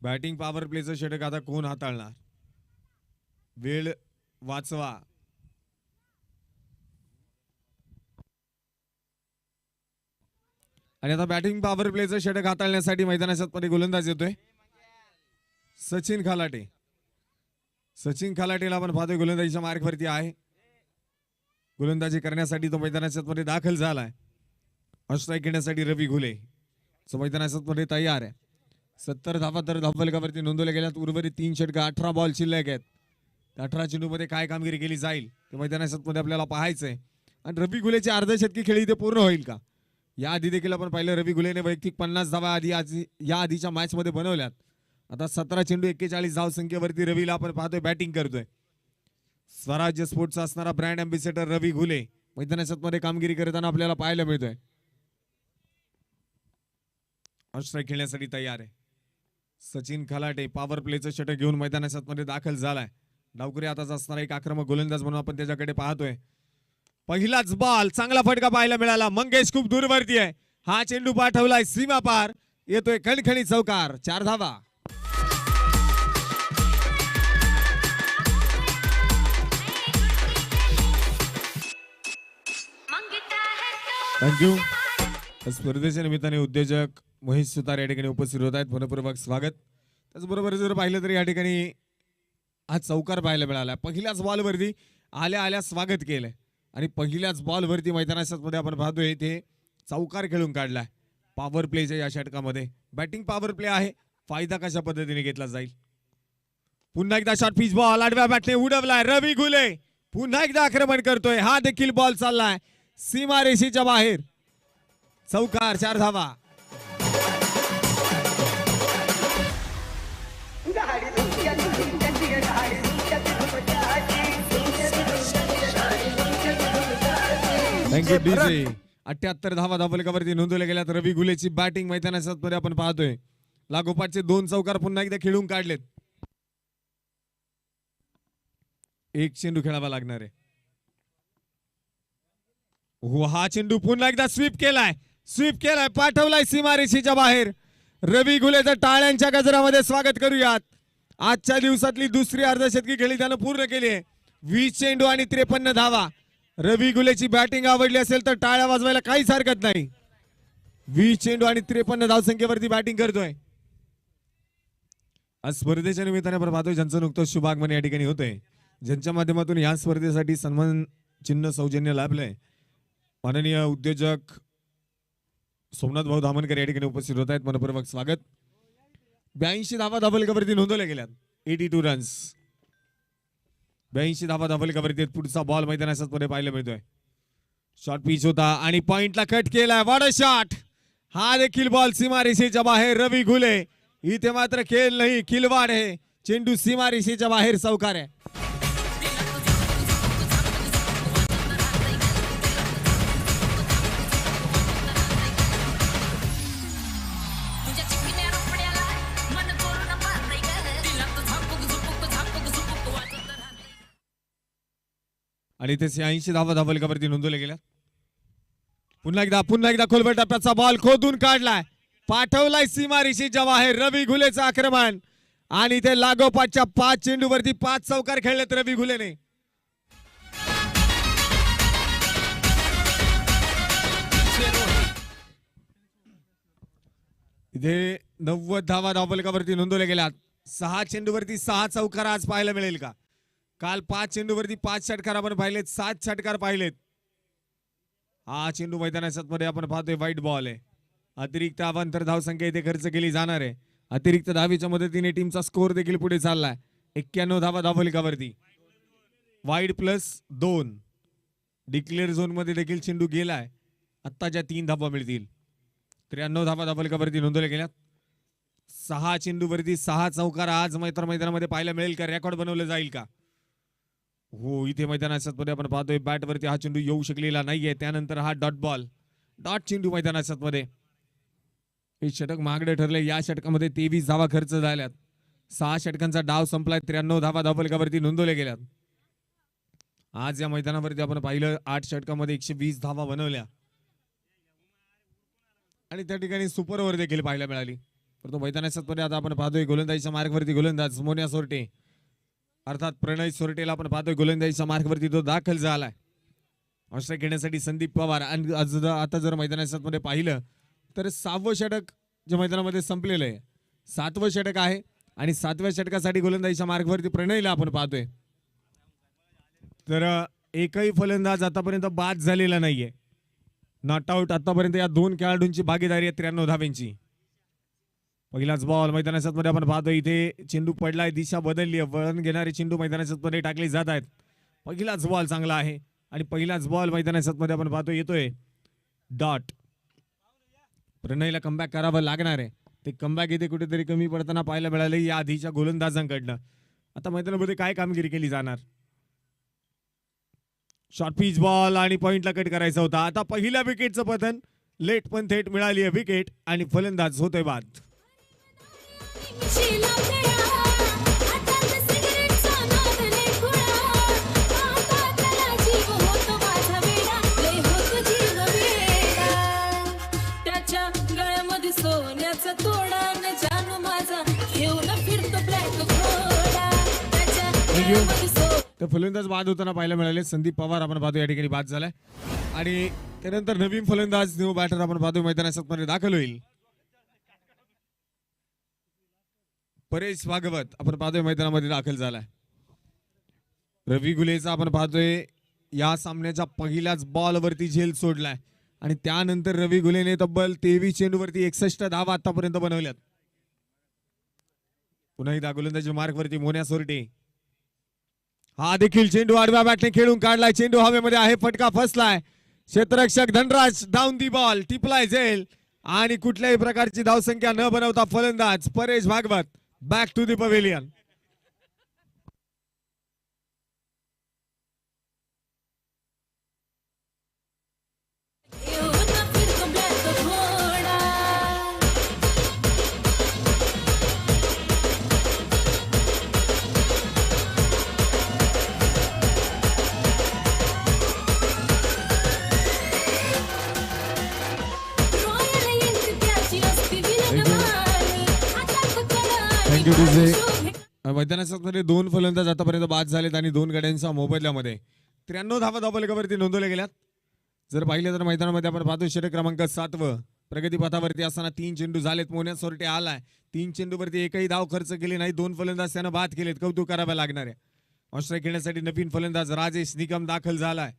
बॅटिंग पॉवर प्लेचं षटक आता कोण हाताळणार. वेळ वाचवा. आणि आता बॅटिंग पॉवर प्लेचं षटक हाताळण्यासाठी मैदानाच्या मध्ये गोलंदाज येतोय सचिन खलाटे. सचिन खलाटेला आपण पाहतोय गोलंदाजीच्या मार्गावरती आहे. गोलंदाजी करण्यासाठी तो मैदानाच्या मध्ये दाखल झालाय. ऑस्ट्राईक घेण्यासाठी रवी घुले मैदानाच्या मध्ये तयार आहे. 70 धावा तर धावफलकावरती नोंदवल्या गेल्यात. उर्वरित 3 षटक 18 बॉल शिल्लक आहेत. 18 चेंडू मध्ये काय कामगिरी केली जाईल ते मैदानाच्या मध्ये आपल्याला पाहायचंय. आणि रवी घुलेची अर्धशतकी खेळी इथे पूर्ण होईल का. या आधी देखील आपण पाहिलं रवी घुलेने वैयक्तिक 50 धावा या आधीच्या मॅच मध्ये बनवल्यात. आता 17 चेंडू 41 धाव संख्येवरती रवीला आपण पाहतोय बॅटिंग करतोय. स्वराज्य स्पोर्ट्सचा असणारा ब्रँड अँबॅसेडर रवी घुले मैदानाच्या मध्ये कामगिरी करताना आपल्याला पाहायला मिळतोय. ऑस्ट्राईक खेळण्यासाठी तयार आहे. सचिन खलाटे पॉवर प्लेचं षटक घेऊन मैदानाच्या मध्ये दाखल झालाय. डावकरी आताच असणारा एक आक्रमक गोलंदाज म्हणून आपण त्याच्याकडे पाहतोय. पहिलाच बॉल चांगला फटका पाहायला मिळाला. मंगेश खूप दूरवरती आहे. हा चेंडू पाठवलाय सीमा पार. येतोय खणखणी चौकार. 4 धावा. थँक्यू. स्पर्धेच्या निमित्ताने उद्योजक महेश सुतार या ठिकाणी उपस्थित होत आहेत. मनपूर्वक स्वागत. त्याचबरोबर जर पाहिलं तर या ठिकाणी आज चौकार पाहायला मिळाला. पहिल्याच बॉलवरती आल्या आल्या स्वागत केलंय आणि पहिल्याच बॉलवरती मैदानाच्या मध्ये आपण पाहतोय ते चौकार खेळून काढलाय. पॉवर प्लेच्या या षटकामध्ये बॅटिंग पॉवर प्ले आहे. फायदा कशा पद्धतीने घेतला जाईल. पुन्हा एकदा शॉर्ट पिच बॉल आडव्या बॅटने उडवलाय. रवी घुले पुन्हा एकदा आक्रमण करतोय. हा देखील बॉल चाललाय सीमारेषेच्या बाहेर. चौकार. 4 धावा. Thank you DJ. 78 धावा धावफलकावरती नोंदवल्या गेल्यात. रवी घुलेची बॅटिंग मैदानाच्या मध्ये आपण पाहतोय. लागोपाठचे 2 चौकार पुन्हा एकदा खेळून काढलेत. एक चेंडू खेळावा लागणार आहे. हो, हा चेंडू पुन्हा एकदा स्वीप केलाय, पाठवलाय सीमारेषेच्या बाहेर. रवी घुलेचं टाळ्यांच्या गजरामध्ये स्वागत करूयात. आजच्या दिवसातली दुसरी अर्धशतकी खेळी त्यानं पूर्ण केली आहे. 20 चेंडू आणि 53 धावा. रवी घुलेची बॅटिंग आवडली असेल तर टाळ्या वाजवायला काहीच हरकत नाही. 20 चेंडू आणि 53 धावसंख्येवरती बॅटिंग करतोय. आज स्पर्धेच्या निमित्ताने आपण पाहतोय ज्यांचं नुकतंच शुभागमन या ठिकाणी होतंय, ज्यांच्या माध्यमातून या स्पर्धेसाठी सन्मान चिन्ह सौजन्य लाभलंय. माननीय उद्योजक सोमनाथ भाऊ धामणकर या ठिकाणी उपस्थित होत आहेत. मनपूर्वक स्वागत. 82 धावा धावलकावरती नोंदवल्या गेल्यात. 82 रन्स. 82 धावा धावलकावरती. पुढचा बॉल मैदानात मध्ये पाहायला मिळतोय. शॉर्ट पिच होता आणि पॉइंटला कट केलाय. वाड शॉट. हा देखील बॉल सीमारेषेच्या बाहेर. रवी घुले इथे मात्र खेळ नाही, किलवाड आहे. चेंडू सीमारेषेच्या बाहेर चौकार आहे. आणि ते 80 धावा धावलकावरती नोंदवल्या गेल्या. पुन्हा एकदा खोलवर टप्प्याचा बॉल खोदून काढलाय, पाठवलाय सीमारेषेच्या बाहेर. रवी घुलेचं आक्रमण आणि ते लागोपाठच्या 5 चेंडूवरती 5 चौकार खेळलेत रवी घुलेने. इथे 90 धावा धावलकावरती नोंदवल्या गेल्यात. 6 चेंडूवरती 6 चौकार आज पाहायला मिळेल का? काल 5 चेंडूवरती 5 षटकार आपण पाहिलेत, 7 षटकार पाहिलेत. हा चेंडू मैदानाच्या मध्ये आपण पाहतोय वाईट बॉल आहे. अतिरिक्त अवांतर धावसंख्या इथे खर्च केली जाणार आहे. अतिरिक्त धावेच्या मदतीने टीमचा स्कोर देखील पुढे चाललाय. 91 धावा धावलकावरती. वाईड +2. डिक्लेअर झोन मध्ये देखील चेंडू गेलाय. आत्ताच्या 3 धावा मिळतील. 93 धावा धावलकावरती नोंदवल्या गेल्यात. 6 चेंडूवरती 6 चौकार आज मैदानामध्ये पाहायला मिळेल का? रेकॉर्ड बनवलं जाईल का? हो, इथे मैदानाच्या मध्ये आपण पाहतोय बॅटवरती हा चेंडू येऊ शकलेला नाहीये. त्यानंतर हा डॉट चेंडू मैदानाच्या मध्ये. हे षटक महागडे ठरले. या षटकामध्ये 23 धावा खर्च झाल्यात. 6 षटकांचा डाव संपलाय. 93 धावा धावलकावरती नोंदवल्या गेल्यात. आज या मैदानावरती आपण पाहिलं 8 षटकामध्ये 120 धावा बनवल्या आणि त्या ठिकाणी सुपर ओव्हर देखील पाहायला मिळाली. परंतु मैदानाच्या मध्ये आता आपण पाहतोय गोलंदाजीच्या मार्गवरती गोलंदाज मोन्या सोरटे अर्थात प्रणय सोरटेला आपण पाहतोय गोलंदाजीच्या मार्गवरती तो दाखल झालाय. आश्रय घेण्यासाठी संदीप पवार. आणि आता जर मैदानाच्या मध्ये पाहिलं तर 6वं षटक जे मैदानामध्ये संपलेलं आहे, 7वं षटक आहे आणि 7व्या षटकासाठी गोलंदाजीच्या मार्गवरती प्रणयला आपण पाहतोय. तर एकही फलंदाज आतापर्यंत बाद झालेला नाहीये. नॉट आउट आतापर्यंत या 2 खेळाडूंची भागीदारी आहे 93 धावांची. पहिलाच बॉल मैदानाच्या मध्ये आपण पाहतोय. इथे चेंडू पडलाय, दिशा बदलली, वळण घेणारे चेंडू मैदानाच्या मध्ये टाकले जात आहेत. पहिलाच बॉल चांगला आहे आणि पहिलाच बॉल मैदानाच्या मध्ये आपण पाहतोय येतोय डॉट. प्रणयला कमबॅक करावं लागणार आहे. ते कमबॅक इथे कुठेतरी कमी पडताना पाहायला मिळाले या आधीच्या गोलंदाजांकडनं. आता मैदानामध्ये काय कामगिरी केली जाणार? शॉर्ट पिच बॉल आणि पॉइंटला कट करायचा होता. आता पहिल्या विकेटचं पतन. लेट पण थेट मिळाली आहे विकेट आणि फलंदाज होतोय बाद. तर फलंदाज बाद होताना पाहायला मिळाले. संदीप पवार आपण पाहतो या ठिकाणी बाद झालाय आणि त्यानंतर नवीन फलंदाज न्यू बॅटर आपण पाहतो मैदानाच्या मध्ये दाखल होईल. परेश भागवत आपण पाहतोय मैदानामध्ये दाखल झालाय. रवी घुलेचा आपण पाहतोय या सामन्याच्या पहिल्याच बॉल वरती झेल सोडलाय आणि त्यानंतर रवी घुलेने तब्बल 23 चेंडूवरती 61 धावा आतापर्यंत बनवल्यात. पुन्हा एकदा गोलंदाजी मार्गवरती मोन्या सोरटे. हा देखील चेंडू आडव्या बॅटने खेळून काढलाय. चेंडू हवेमध्ये आहे, फटका फसलाय. क्षेत्ररक्षक धनराज डाऊन दी बॉल, टिपलाय झेल आणि कुठल्याही प्रकारची धावसंख्या न बनवता फलंदाज Paresh Bhagwat back to the pavilion. मैदानामध्ये 2 फलंदाज आतापर्यंत बाद झालेत आणि 2 गड्यांच्या मोबदल्यामध्ये 93 धावा धावफलकावरती नोंदवल्या गेल्यात. जर पाहिलं तर मैदानामध्ये आपण पाहतो षटक क्रमांक 7 प्रगतीपथावरती असताना 3 चेंडू झालेत. मोन्या सोरटे आलाय 3 चेंडूवरती एकही धाव खर्च केली नाही. 2 फलंदाज त्यानं बाद केलेत. कौतुक करावं लागणार आहे. ऑस्ट्रेलिया खेळण्यासाठी नवीन फलंदाज राजेश निकम दाखल झालाय.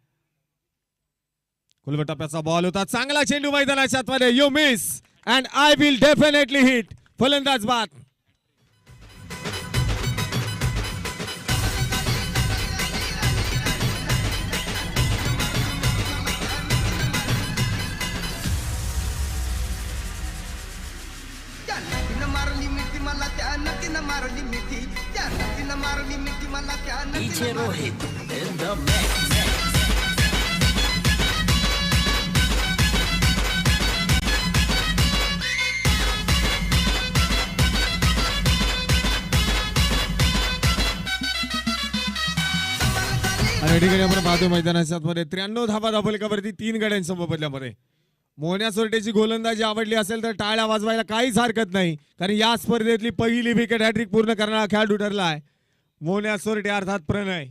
खुलवा टप्प्याचा बॉल होता. चांगला चेंडू मैदानाच्या आतमध्ये. You miss and I will definitely hit. फलंदाज बाद. मारली मिठी मला त्या नदीनं मारली मिठी त्या नदीनं मारली मिठी मला त्या DJ Rohit in the आणि या ठिकाणी आपण पाहतो मैदानाच्या आतमध्ये 93 धावा धावफलकावरती 3 गड्यांच्या मोबदल्यामध्ये. मोन्या सोरटेची गोलंदाजी आवडली असेल तर टाळ्या वाजवायला काहीच हरकत नाही, कारण या स्पर्धेतली पहिली विकेट हॅट्रिक पूर्ण करणारा खेळाडू ठरला आहे मोन्या सोरटे अर्थात प्रणय.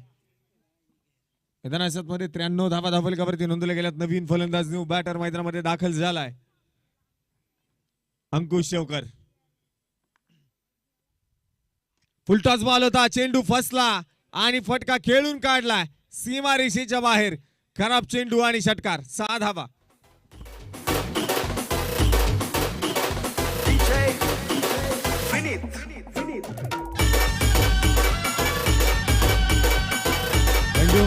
मैदानाच्या आतमध्ये 93 धावा धावफलकावरती नोंदवल्या गेल्यात. नवीन फलंदाज न्यू बॅटर मैदानामध्ये दाखल झालाय अंकुश शेवकर. फुलटॉस बॉल होता. चेंडू फसला आणि फटका खेळून काढलाय सीमा रेषेच्या बाहेर. खराब चेंडू आणि षटकार. 6 धावा. चेंडू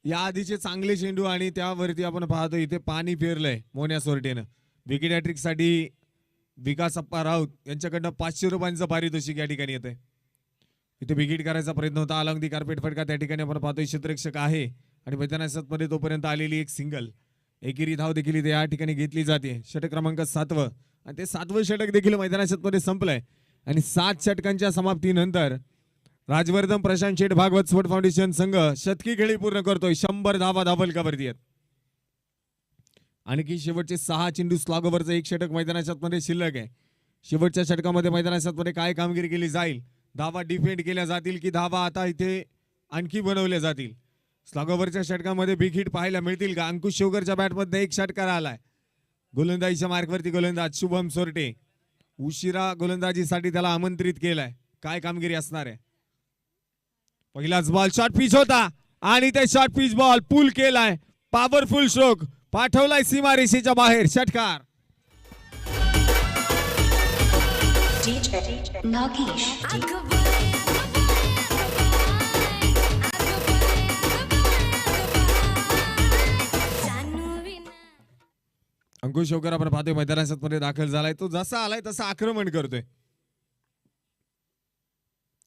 या आधीचे चांगले चेंडू आणि त्यावरती आपण पाहतो इथे पाणी फिरलंय मोन्या सोरटेनं. विकेट हॅट्रिक साठी विकास अप्पा राऊत यांच्याकडनं 500 रुपयांचं पारितोषिक या ठिकाणी येतंय. इथे विकेट करायचा प्रयत्न होता. अलॉंग दी कार्पेट फटका त्या ठिकाणी आपण पाहतोय क्षेत्ररक्षक आहे आणि मैदानामध्ये तोपर्यंत आलेली एक सिंगल एकेरी धाव देखील इथे या ठिकाणी घेतली जाते. षटक क्रमांक 7 आणि ते 7वं षटक देखील मैदानामध्ये संपलंय आणि 7 षटकांच्या समाप्तीनंतर राजवर्धन प्रशांत शेठ भागवत स्पोर्ट फाउंडेशन संघ शतकी खेळी पूर्ण करतोय. 100 धावा धावफलकावरती आहेत. आणखी शेवटचे 6 चेंडू स्लॉगवरचं एक षटक मैदानामध्ये शिल्लक आहे. शेवटच्या षटकामध्ये मैदानामध्ये काय कामगिरी केली जाईल, धावा डिफेंड केल्या जातील की धावा आता इथे आणखी बनवल्या जातील. स्लॉगवरच्या षटकामध्ये बिग हिट पाहायला मिळतील का? अंकुश शेवकरच्या बॅटमध्ये एक षटकार आलाय. गोलंदाजीच्या मार्कवरती गोलंदाज शुभम सोरटे. उशिरा गोलंदाजीसाठी त्याला आमंत्रित केलंय. काय कामगिरी असणार आहे? पहिलाच बॉल शॉर्ट पिच होता आणि ते शॉर्ट पिच बॉल पुल केलाय. पॉवरफुल स्ट्रोक पाठवलाय सीमा रेषेच्या बाहेर. षटकार. अंकुश शेवकर आपण पाहतोय मैदानामध्ये दाखल झालाय. तो जसा आलाय तसं आक्रमण करतोय.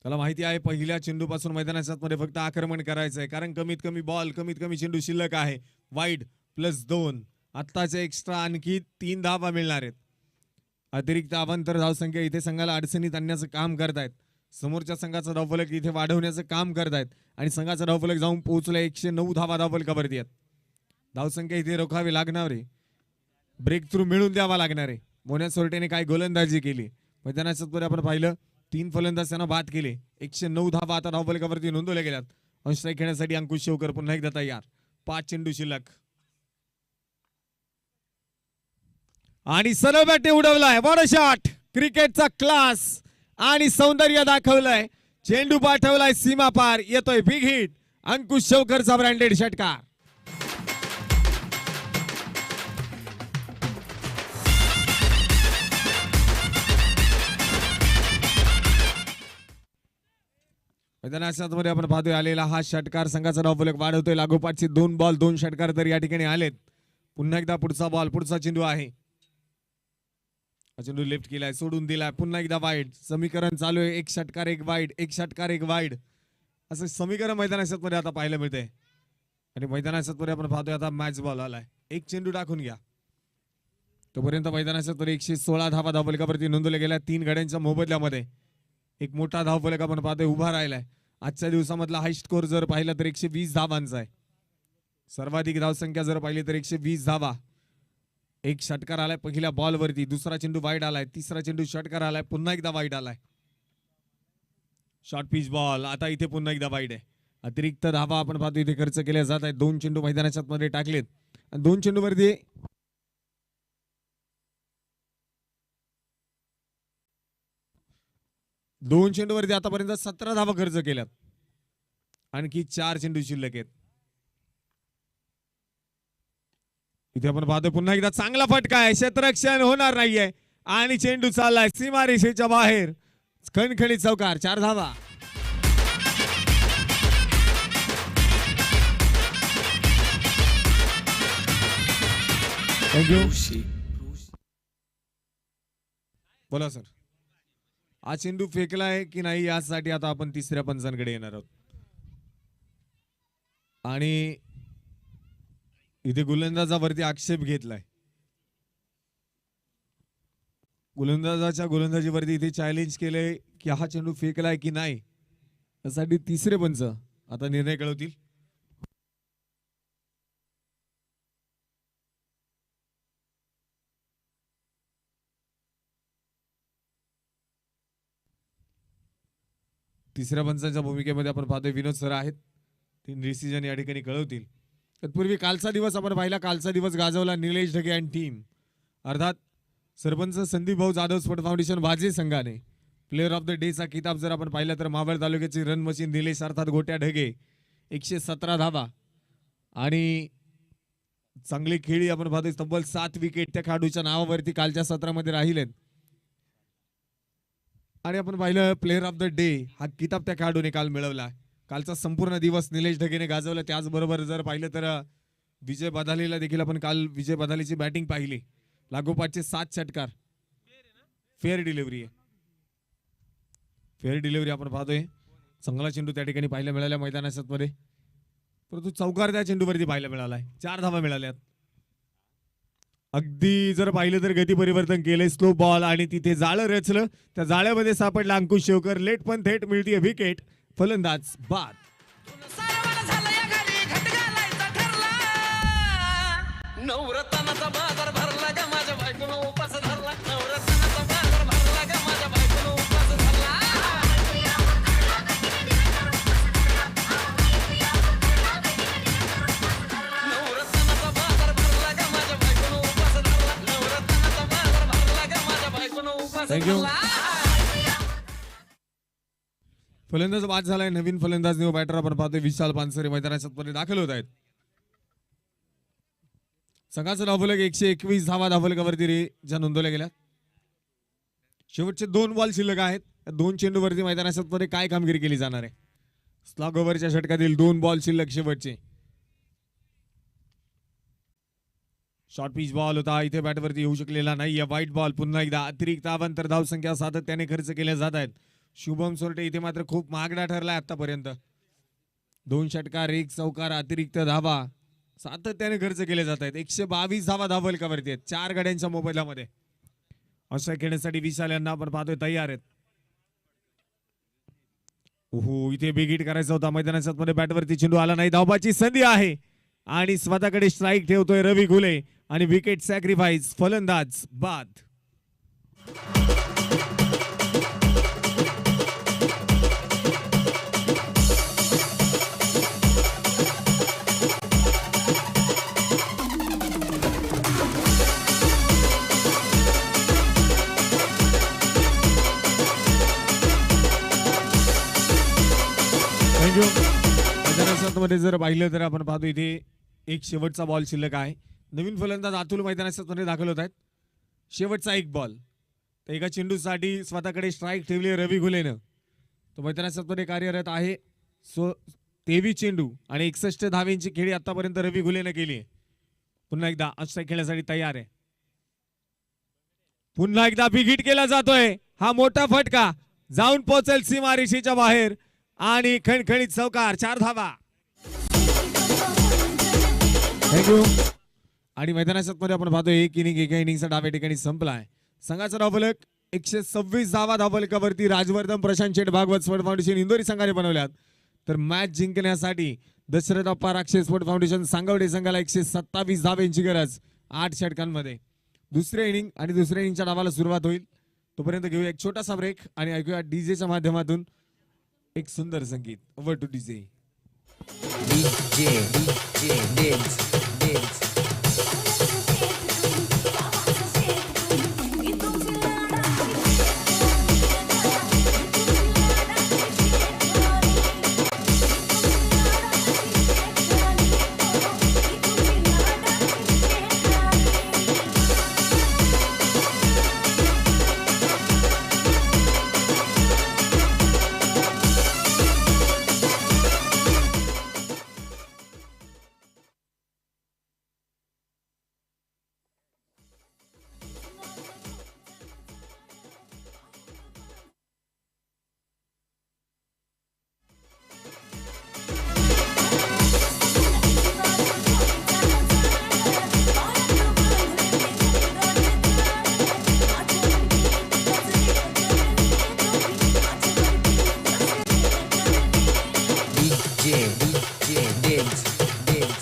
त्याला माहिती आहे पहिल्या चेंडू पासून मैदानामध्ये फक्त आक्रमण करायचंय, कारण कमीत कमी बॉल कमीत कमी चेंडू शिल्लक आहे. वाईड +2 आत्ताचे एक्स्ट्रा आणखी 3 धावा मिळणार आहेत. अतिरिक्त अवांतर धावसंख्या इथे संघाला अडचणीत आणण्याचं काम करतायत. समोरच्या संघाचा धावफलक इथे वाढवण्याचं काम करतायत आणि संघाचा धावफलक जाऊन पोहोचलाय 109 धावा धावफलकावरती आहेत. धावसंख्या इथे रोखावी लागणार आहे. ब्रेक थ्रू मिळून द्यावा लागणार आहे. मोन्या सोरटेने काय गोलंदाजी केली. मैदानामध्ये आपण पाहिलं 3 फलंदाज त्यांना बाद केले. 109 धावा आता धावफलकावरती नोंदवल्या गेल्यात. ऑस्ट्रेलिया खेळण्यासाठी अंकुश शेवकर पुन्हा एकदा तयार. 5 चेंडू शिल्लक आणि सरळ बॅटने उडवलाय. What a shot. क्रिकेटचा क्लास आणि सौंदर्य दाखवलंय. चेंडू पाठवलाय सीमा पार. येतोय बिग हिट. अंकुश शेवकरचा ब्रँडेड षटकार. मैदानामध्ये आपण पाहतोय आलेला हा षटकार संघाचा धावफलक वाढवतोय. लागोपाठचे 2 बॉल 2 षटकार तर या ठिकाणी आलेत. पुन्हा एकदा पुढचा बॉल पुढचा चेंडू आहे. चेंडू लेफ्ट केलाय सोडून दिलाय. पुन्हा एकदा वाईड. समीकरण चालू आहे. 1 षटकार 1 वाईड 1 षटकार 1 वाईड असं समीकरण मैदानामध्ये आता पाहायला मिळतंय. आणि मैदानामध्ये आपण पाहतोय आता मॅच बॉल आलाय. 1 चेंडू टाकून घ्या. तोपर्यंत मैदानामध्ये 116 धावा धावफलकावरती नोंदवल्या गेल्या 3 गड्यांच्या मोबदल्यामध्ये. एक मोठा धावफलक आपण पाहतोय उभा राहिलाय. आजच्या दिवसामधला हाय स्कोर जर पाहिला तर 120 धावांचा आहे. सर्वाधिक धावसंख्या जर पाहिली तर 120 धावा. 1 षटकार आलाय पहिल्या बॉलवरती. दुसरा चेंडू वाईड आलाय. तिसरा चेंडू षटकार आलाय. पुन्हा एकदा वाईड आलाय. Short pitch ball. आता इथे पुन्हा एकदा वाईड आहे. अतिरिक्त धावा आपण पाहतो इथे खर्च केल्या जात आहेत. 2 चेंडू मैदानाच्या मध्ये टाकलेत आणि 2 चेंडूवरती 2 चेंडूवरती आतापर्यंत 17 धावा खर्च केल्यात. आणखी 4 चेंडू शिल्लक आहेत. इथे आपण पाहतोय पुन्हा एकदा चांगला फटका आहे. क्षेत्ररक्षण होणार नाहीये आणि चेंडू चाललाय सीमारेषेच्या बाहेर. खणखणीत चौकार. 4 धावा. थँक्यू. बोला सर. हा चेंडू फेकलाय की नाही यासाठी आता आपण तिसऱ्या पंचांकडे येणार आहोत. आणि इथे गोलंदाजावरती आक्षेप घेतलाय. गोलंदाजाच्या गोलंदाजीवरती इथे चॅलेंज केलंय की हा चेंडू फेकलाय की नाही यासाठी तिसरे पंच आता निर्णय कळवतील. तिसऱ्या पंचांच्या भूमिकेमध्ये आपण पाहतोय विनोद सर आहेत. ते डिसिजन या ठिकाणी कळवतील. तत्पूर्वी कालचा दिवस आपण पाहिला. कालचा दिवस गाजवला निलेश ढगे आणि टीम. अर्थात सरपंच संदीप भाऊ जाधव स्पोर्ट फाउंडेशन वाजे संघाने प्लेअर ऑफ द डे चा किताब जर आपण पाहिला तर मावळ तालुक्याची रन मशीन निलेश अर्थात गोट्या ढगे 117 धावा आणि चांगली खेळी आपण पाहतोय. तब्बल 7 विकेट त्या खेळाडूच्या नावावरती कालच्या सत्रामध्ये राहिलेत. आणि आपण पाहिलं प्लेअर ऑफ द डे हा किताब त्या खेळाडूने काल मिळवला. कालचा संपूर्ण दिवस निलेश ढगेने गाजवला. त्याचबरोबर जर पाहिलं तर विजय बदालीला देखील आपण काल विजय बदालीची बॅटिंग पाहिली. लागोपाठचे 7 षटकार. फेअर डिलिव्हरी आहे. फेअर डिलिव्हरी आपण पाहतोय. चांगला चेंडू त्या ठिकाणी पाहायला मिळाला मैदानाच्या मध्ये. परंतु चौकार त्या चेंडूवरती पाहायला मिळालाय. 4 धावा मिळाल्यात. अगदी जर पाहिलं तर गती परिवर्तन केले. स्लो बॉल आणि तिथे जाळं रचलं. त्या जाळ्यामध्ये सापडला अंकुश शेवकर. लेट पण थेट मिळते विकेट. फलंदाज बाद. नवरत्नाचा बाजार भरला ग माझ्या बायकोनं उपास धरला. नवरत्नाचा बाजार भरला ग माझ्या बायकोनं उपास धरला. नवरत्नाचा बाजार भरला ग माझ्या बायकोनं उपास धरला. नवरत्नाचा बाजार भरला ग माझ्या बायकोनं उपास धरला. फलंदाज बाद झालाय. नवीन फलंदाज न्यू बॅटर आपण पाहतोय विशाल पानसरे मैदानाच्या मध्ये दाखल होत आहेत. संघाचं धावफलक 121 धावा धावफलकावरती ज्या नोंदवल्या गेल्या. शेवटचे 2 बॉल शिल्लक आहेत. 2 चेंडूवरती मैदानाच्या मध्ये काय कामगिरी केली जाणार आहे. स्लॉग ओव्हरच्या षटकातील 2 बॉल शिल्लक शेवटचे. शॉर्ट पिच बॉल होता. इथे बॅटवरती येऊ शकलेला नाही. White ball. पुन्हा एकदा अतिरिक्त अवांतर धावसंख्या सातत्याने खर्च केल्या जात आहेत. शुभम सोरटे इथे मात्र खूप महागडा ठरलाय आतापर्यंत. 2 षटकार 1 चौकार अतिरिक्त धावा सातत्याने खर्च केले जात आहेत. 122 धावा धावफलकावरती आहेत 4 गड्यांच्या मोबदल्यामध्ये. अशा खेळण्यासाठी विशाल यांना आपण पाहतोय तयार आहेत. ओहो इथे बिग हिट करायचा होता. मैदानाच्या मध्ये बॅटवरती चेंडू आला नाही. धावबाची संधी आहे आणि स्वतःकडे स्ट्राईक ठेवतोय रवी घुले आणि विकेट सॅक्रिफाईस. फलंदाज बाद. मध्ये जर पाहिलं तर आपण पाहतो इथे एक शेवटचा बॉल शिल्लक आहे. नवीन फलंदाज अतुल मैदानाच्या मध्ये दाखल होत आहेत. शेवटचा 1 बॉल. तर एका चेंडूसाठी स्वतःकडे स्ट्राईक ठेवली रवी घुलेनं. तो मैदानाच्या मध्ये कार्यरत आहे. 23 चेंडू आणि 61 धावेंची खेळी आतापर्यंत रवी घुलेनं केली आहे. पुन्हा एकदा अष्टक खेळण्यासाठी तयार आहे. पुन्हा एकदा बिग हिट केला जातोय. हा मोठा फटका जाऊन पोहोचेल सीमारेषेच्या बाहेर आणि खणखणीत चौकार. 4 धावा. थँक्यू. आणि मैदानाच्या मध्ये आपण पाहतोय एक इनिंग एका इनिंगचा डाव्या ठिकाणी संपलाय. संघाचा धावफलक 126 धावा धावफलकावरती राजवर्धन प्रशांत शेठ भागवत स्पोर्ट फाउंडेशन इंदोरी संघाने बनवल्यात. तर मॅच जिंकण्यासाठी दशरथ अप्पा राक्षे स्पोर्ट फाउंडेशन सांगवडे संघाला 127 धावांची गरज 8 षटकांमध्ये. दुसऱ्या इनिंगच्या डावाला सुरुवात होईल. तोपर्यंत घेऊया एक छोटासा ब्रेक आणि ऐकूया डीजेच्या माध्यमातून एक सुंदर संगीत over to DJ. DJ Dance Dance. DJ Dance Dance.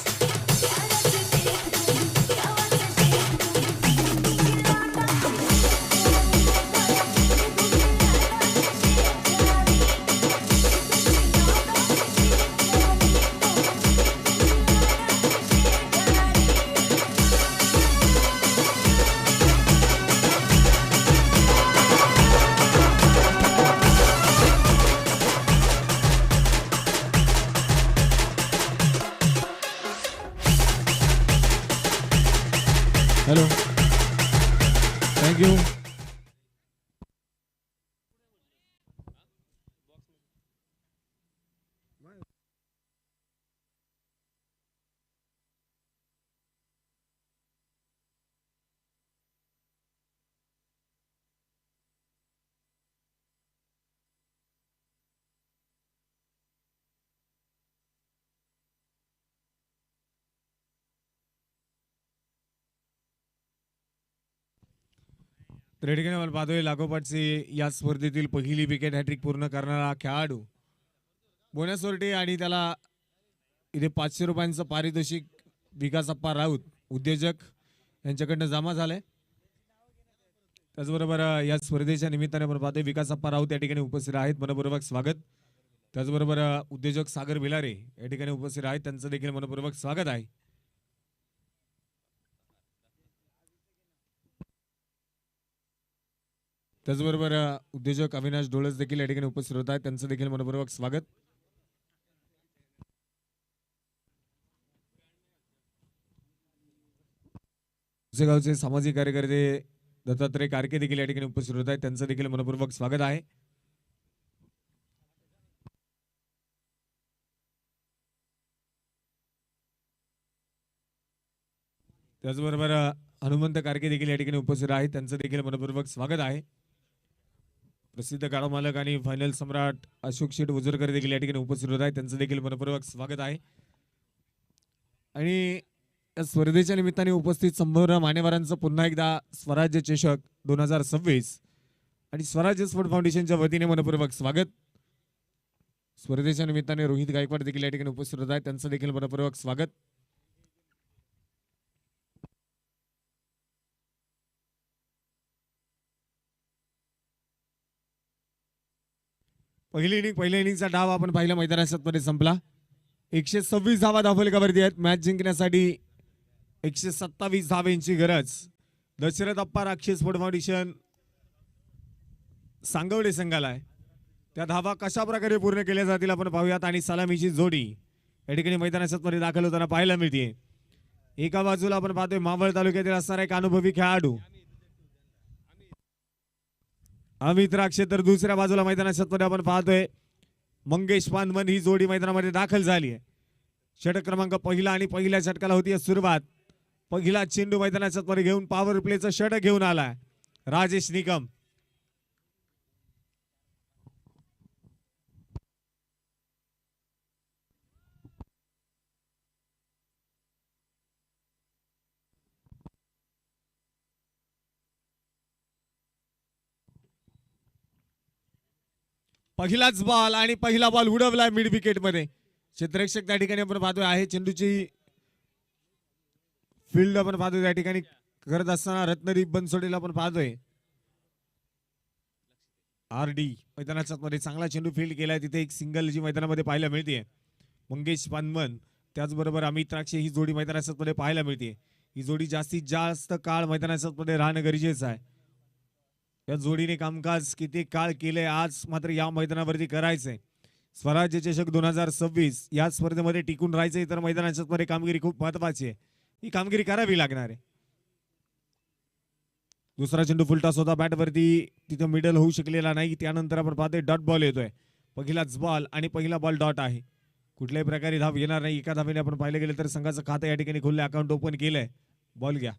Hello, thank you. तर या ठिकाणी आपण पाहतोय लागोपाठची या स्पर्धेतील पहिली विकेट हॅट्रिक पूर्ण करणारा खेळाडू बोनस सोर्टे आणि त्याला इथे 500 रुपयांचं पारितोषिक विकासप्पा राऊत उद्योजक यांच्याकडनं जमा झालंय. त्याचबरोबर या स्पर्धेच्या निमित्ताने आपण पाहतोय विकासप्पा राऊत या ठिकाणी उपस्थित आहेत, मनपूर्वक स्वागत. त्याचबरोबर उद्योजक सागर भिलारे या ठिकाणी उपस्थित आहेत, त्यांचं देखील मनपूर्वक स्वागत आहे. त्याचबरोबर उद्योजक अविनाश डोळस देखील या ठिकाणी उपस्थित होत आहेत, त्यांचं देखील मनपूर्वक स्वागत. गावचे सामाजिक कार्यकर्ते दत्तात्रय कारके देखील या ठिकाणी उपस्थित होत आहेत, त्यांचं देखील मनपूर्वक स्वागत आहे. त्याचबरोबर हनुमंत कारके देखील या ठिकाणी उपस्थित आहेत, त्यांचं देखील मनपूर्वक स्वागत आहे. प्रसिद्ध गाडा मालक आणि फायनल सम्राट अशोक शेठ उजरकर देखील या ठिकाणी उपस्थित होत आहेत, त्यांचं देखील मनपूर्वक स्वागत आहे. आणि या स्पर्धेच्या निमित्ताने उपस्थित संपूर्ण मान्यवरांचं पुन्हा एकदा स्वराज्य चषक 2026 आणि स्वराज्य स्पोर्ट फाउंडेशनच्या वतीने मनपूर्वक स्वागत. स्पर्धेच्या निमित्ताने रोहित गायकवाड देखील या ठिकाणी उपस्थित होत आहेत, त्यांचं देखील मनपूर्वक स्वागत. पहिल्या इनिंगचा डाव आपण पाहिला मैदानात संपला. 126 धावा धावफलकावरती आहेत. मॅच जिंकण्यासाठी 127 धावांची गरज. दशरथ अप्पा राक्षस स्पोर्ट फाउंडेशन सांगवडे संघाला आहे. त्या धावा कशा प्रकारे पूर्ण केल्या जातील आपण पाहूयात. आणि सलामीची जोडी या ठिकाणी मैदानात दाखल होताना पाहायला मिळते. एका बाजूला आपण पाहतोय मावळ तालुक्यातील असणारा एक अनुभवी खेळाडू अमित राक्षे, तर दुसऱ्या बाजूला मैदानात आपण पाहतोय मंगेश पानमन. ही जोडी मैदानामध्ये दाखल झाली आहे. षटक क्रमांक पहिला आणि पहिल्या षटकाला होती सुरुवात. पहिला चेंडू मैदानात घेऊन पॉवर प्लेचं षटक घेऊन आलाय राजेश निकम. पहिलाच बॉल आणि पहिला बॉल उडवलाय मिड विकेट मध्ये. क्षेत्ररक्षक त्या ठिकाणी आपण पाहतोय आहे. चेंडूची फील्ड आपण पाहतोय त्या ठिकाणी करत असताना रत्नदीप बनसोडेला आपण पाहतोय. RD मैदानाच्या मध्ये चांगला चेंडू फील्ड केलाय. तिथे एक सिंगल जी मैदानामध्ये पाहायला मिळते. मंगेश पानमन त्याचबरोबर अमित राक्षे ही जोडी मैदानाच्या मध्ये पाहायला मिळते. ही जोडी जास्तीत जास्त काळ मैदानाच्या मध्ये राहणं गरजेचं आहे. या जोडीने कामकाज किती काळ केलंय, आज मात्र या मैदानावरती करायचंय. स्वराज्य चषक 2026 या स्पर्धेमध्ये टिकून राहायचंय तर मैदानाच्या मध्ये कामगिरी खूप महत्वाची आहे. ही कामगिरी करावी लागणार आहे. दुसरा चेंडू फुलटॉस होता बॅटवरती, तिथं मिडल होऊ शकलेला नाही. त्यानंतर आपण पाहतोय डॉट बॉल येतोय. पहिलाच बॉल आणि पहिला बॉल डॉट आहे. कुठल्याही प्रकारे धाव येणार नाही. एका धावेने आपण पाहिलं गेलं तर संघाचं खातं या ठिकाणी खुलं अकाउंट ओपन केलंय. बॉल घ्या.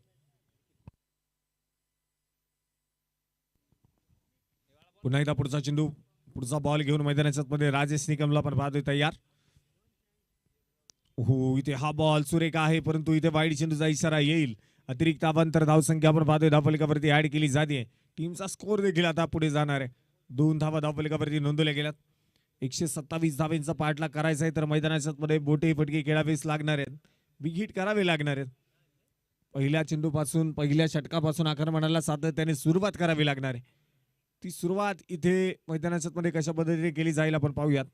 पुन्हा एकदा पुढचा चेंडू, पुढचा बॉल घेऊन मैदानाच्या मध्ये राजेश निकमला पण पाहतोय तयार. हो, इथे हा बॉल सुरेख आहे, परंतु इथे वाईड चेंडूचा इशारा येईल. अतिरिक्त अवांतर धावसंख्या आपण पाहतोय धावफलकावरती ऍड केली जाते. टीमचा स्कोर देखील आता पुढे जाणार आहे. 2 धावा धावफलकावरती नोंदवल्या गेल्यात. 127 धावेंचा पाठलाग करायचा आहे तर मैदानाच्या मध्ये बोटे फटके खेळावेच लागणार आहेत. बिग हिट करावे लागणार आहेत. पहिल्या चेंडूपासून, पहिल्या षटकापासून आक्रमणाला सातत्याने सुरुवात करावी लागणार आहे. ती सुरुवात इथे मैदानाच्या मध्ये कशा पद्धतीने केली जाईल आपण पाहूयात.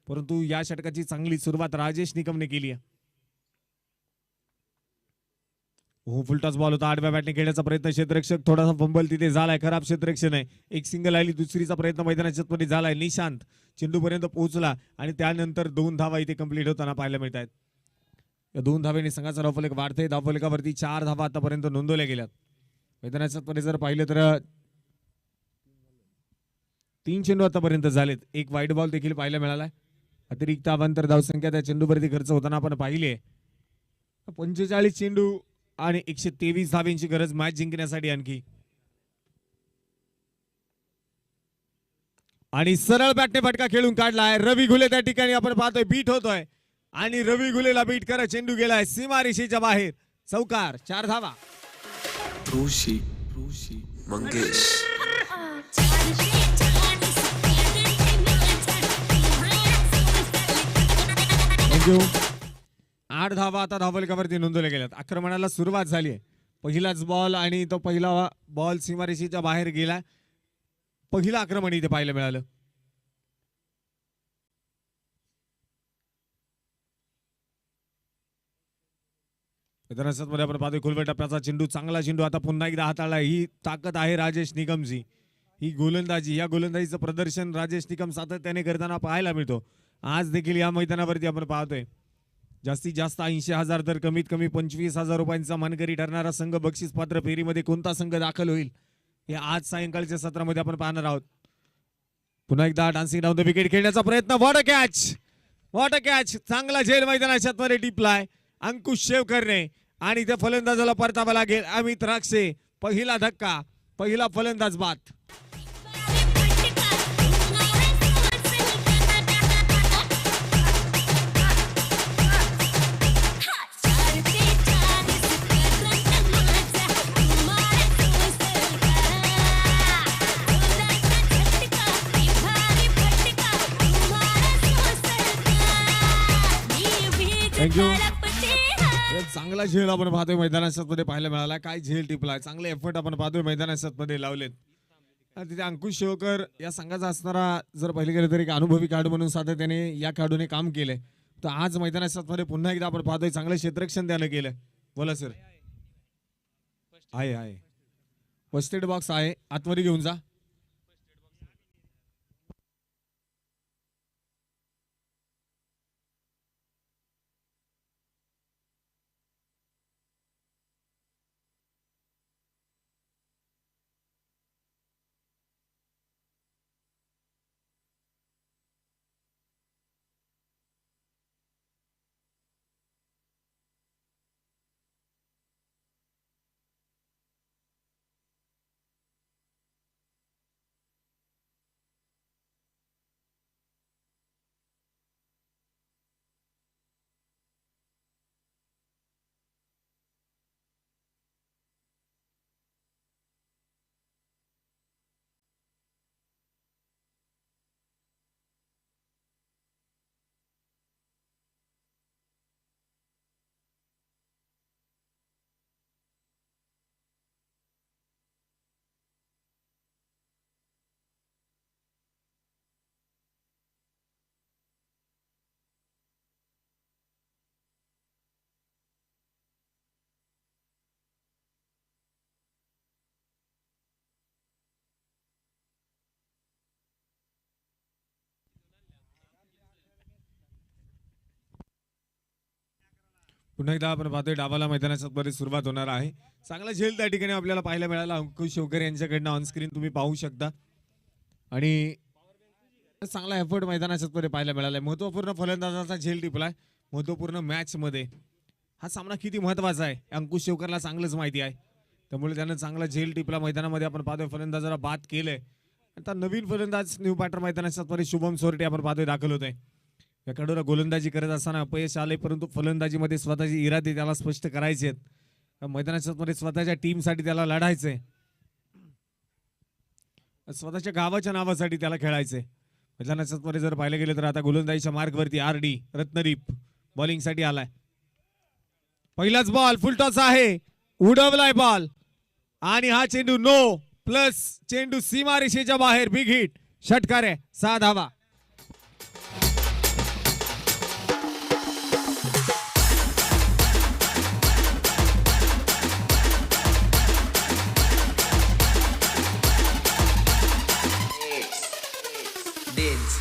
परंतु या षटकाची चांगली सुरुवात राजेश निकमने केली आहे. हो, फुलटॉस बॉल होता. आडव्या बॅटने खेळण्याचा प्रयत्न, क्षेत्ररक्षक थोडासा फंबल तिथे झालाय. खराब क्षेत्ररक्षण आहे. एक सिंगल आली, दुसरीचा प्रयत्न मैदानाच्या मध्ये झालाय. निशांत चेंडूपर्यंत पोहोचला आणि त्यानंतर 2 धावा इथे कंप्लीट होताना पाहायला मिळत आहेत. या 2 धावेने संघाचा धावफलक वाढतोय. धावफलकावरती 4 धावा आतापर्यंत नोंदवल्या गेल्यात. मैदानाच्या मध्ये जर पाहिलं तर 3 चेंडू आतापर्यंत झालेत. एक वाईड बॉल देखील पाहायला मिळालाय. अतिरिक्त अवांतर धावसंख्या त्या चेंडूवरती खर्च होताना आपण पाहिली. 45 चेंडू आणि 123 धावेंची गरज मॅच जिंकण्यासाठी आणखी. आणि सरळ बॅटने फटका खेळून काढलाय. रवी घुले त्या ठिकाणी आपण पाहतोय बीट होतोय आणि रवी घुलेला बीट करत चेंडू गेलाय सीमारेषेच्या बाहेर. चौकार, 4 धावा. ऋषी मंगेश. थँक्यू. 8 धावा आता धावफलकावरती नोंदवल्या गेल्यात. आक्रमणाला सुरुवात झाली आहे. पहिलाच बॉल आणि तो पहिला बॉल सीमारेषेच्या बाहेर गेला. पहिलं आक्रमण इथे पाहायला मिळालं. मध्ये आपण पाहतोय खुलव्या टप्प्याचा चेंडू, चांगला चेंडू आता पुन्हा एकदा हाताळला. ही ताकद आहे राजेश निकमची. ही गोलंदाजी, या गोलंदाजीचं प्रदर्शन राजेश निकम सातत्याने करताना पाहायला मिळतो. आज देखील या मैदानावरती आपण पाहतोय जास्तीत जास्त 80,000 तर कमीत कमी 25,000 रुपयांचा मानकरी ठरणारा संघ बक्षीस पात्र फेरीमध्ये कोणता संघ दाखल होईल हे आज सायंकाळच्या सत्रामध्ये आपण पाहणार आहोत. पुन्हा एकदा डान्सिंग डाऊन द विकेट खेळण्याचा प्रयत्न. What a catch, what a catch. चांगला झेल मैदानाच्या मध्ये टिपलाय अंकुश शेवकरने आणि त्या फलंदाजाला परतावा लागेल. अमित राक्षे, पहिला धक्का, पहिला फलंदाज बाद. थँक्यू. चांगला झेल आपण पाहतोय मैदानाच्या मध्ये पाहायला मिळाला. काय झेल टिपलाय, चांगले एफर्ट आपण पाहतोय मैदानाच्या मध्ये लावलेत. तिथे अंकुश शेवकर या संघाचा असणारा जर पाहिलं गेलं तर एक अनुभवी खेळाडू म्हणून सातत्याने या खेळाडूने काम केलंय. तर आज मैदानाच्या मध्ये पुन्हा एकदा आपण पाहतोय चांगलं क्षेत्ररक्षण त्यानं केलंय. बोला सर. आहे फर्स्ट एड बॉक्स आहे, आतमध्ये घेऊन जा. पुन्हा एकदा आपण पाहतोय डावाला मैदानाच्या मध्ये सुरुवात होणार आहे. चांगला झेल त्या ठिकाणी आपल्याला पाहायला मिळाला अंकुश शेवकर यांच्याकडनं ऑन स्क्रीन तुम्ही पाहू शकता आणि चांगला एफर्ट मैदानाच्या मध्ये पाहायला मिळालाय. महत्वपूर्ण फलंदाजाचा झेल टिपलाय महत्वपूर्ण मॅच मध्ये. हा सामना किती महत्वाचा आहे अंकुश शेवकरला चांगलंच माहिती आहे, त्यामुळे त्यानं चांगला झेल टिपला मैदानामध्ये. आपण पाहतोय फलंदाजाला बाद केलंय. आता नवीन फलंदाज न्यू बॅटर मैदानाच्या मध्ये शुभम सोरटे आपण पाहतोय दाखल होतोय. या खेळाडूला गोलंदाजी करत असताना अपयश आले, परंतु फलंदाजीमध्ये स्वतःचे इरादे त्याला स्पष्ट करायचे आहेत. मैदानाच्या मध्ये स्वतःच्या टीमसाठी त्याला लढायचंय, स्वतःच्या गावाच्या नावासाठी त्याला खेळायचंय. मैदानाच्या मध्ये जर पाहिलं गेलं तर आता गोलंदाजीच्या मार्गवरती RD रत्नदीप बॉलिंगसाठी आलाय. पहिलाच बॉल फुलटॉस आहे, उडवलाय बॉल आणि हा चेंडू नो प्लस चेंडू सीमारेषेच्या बाहेर. बिग हिट, षटकार आहे, 6 धावा. Dance.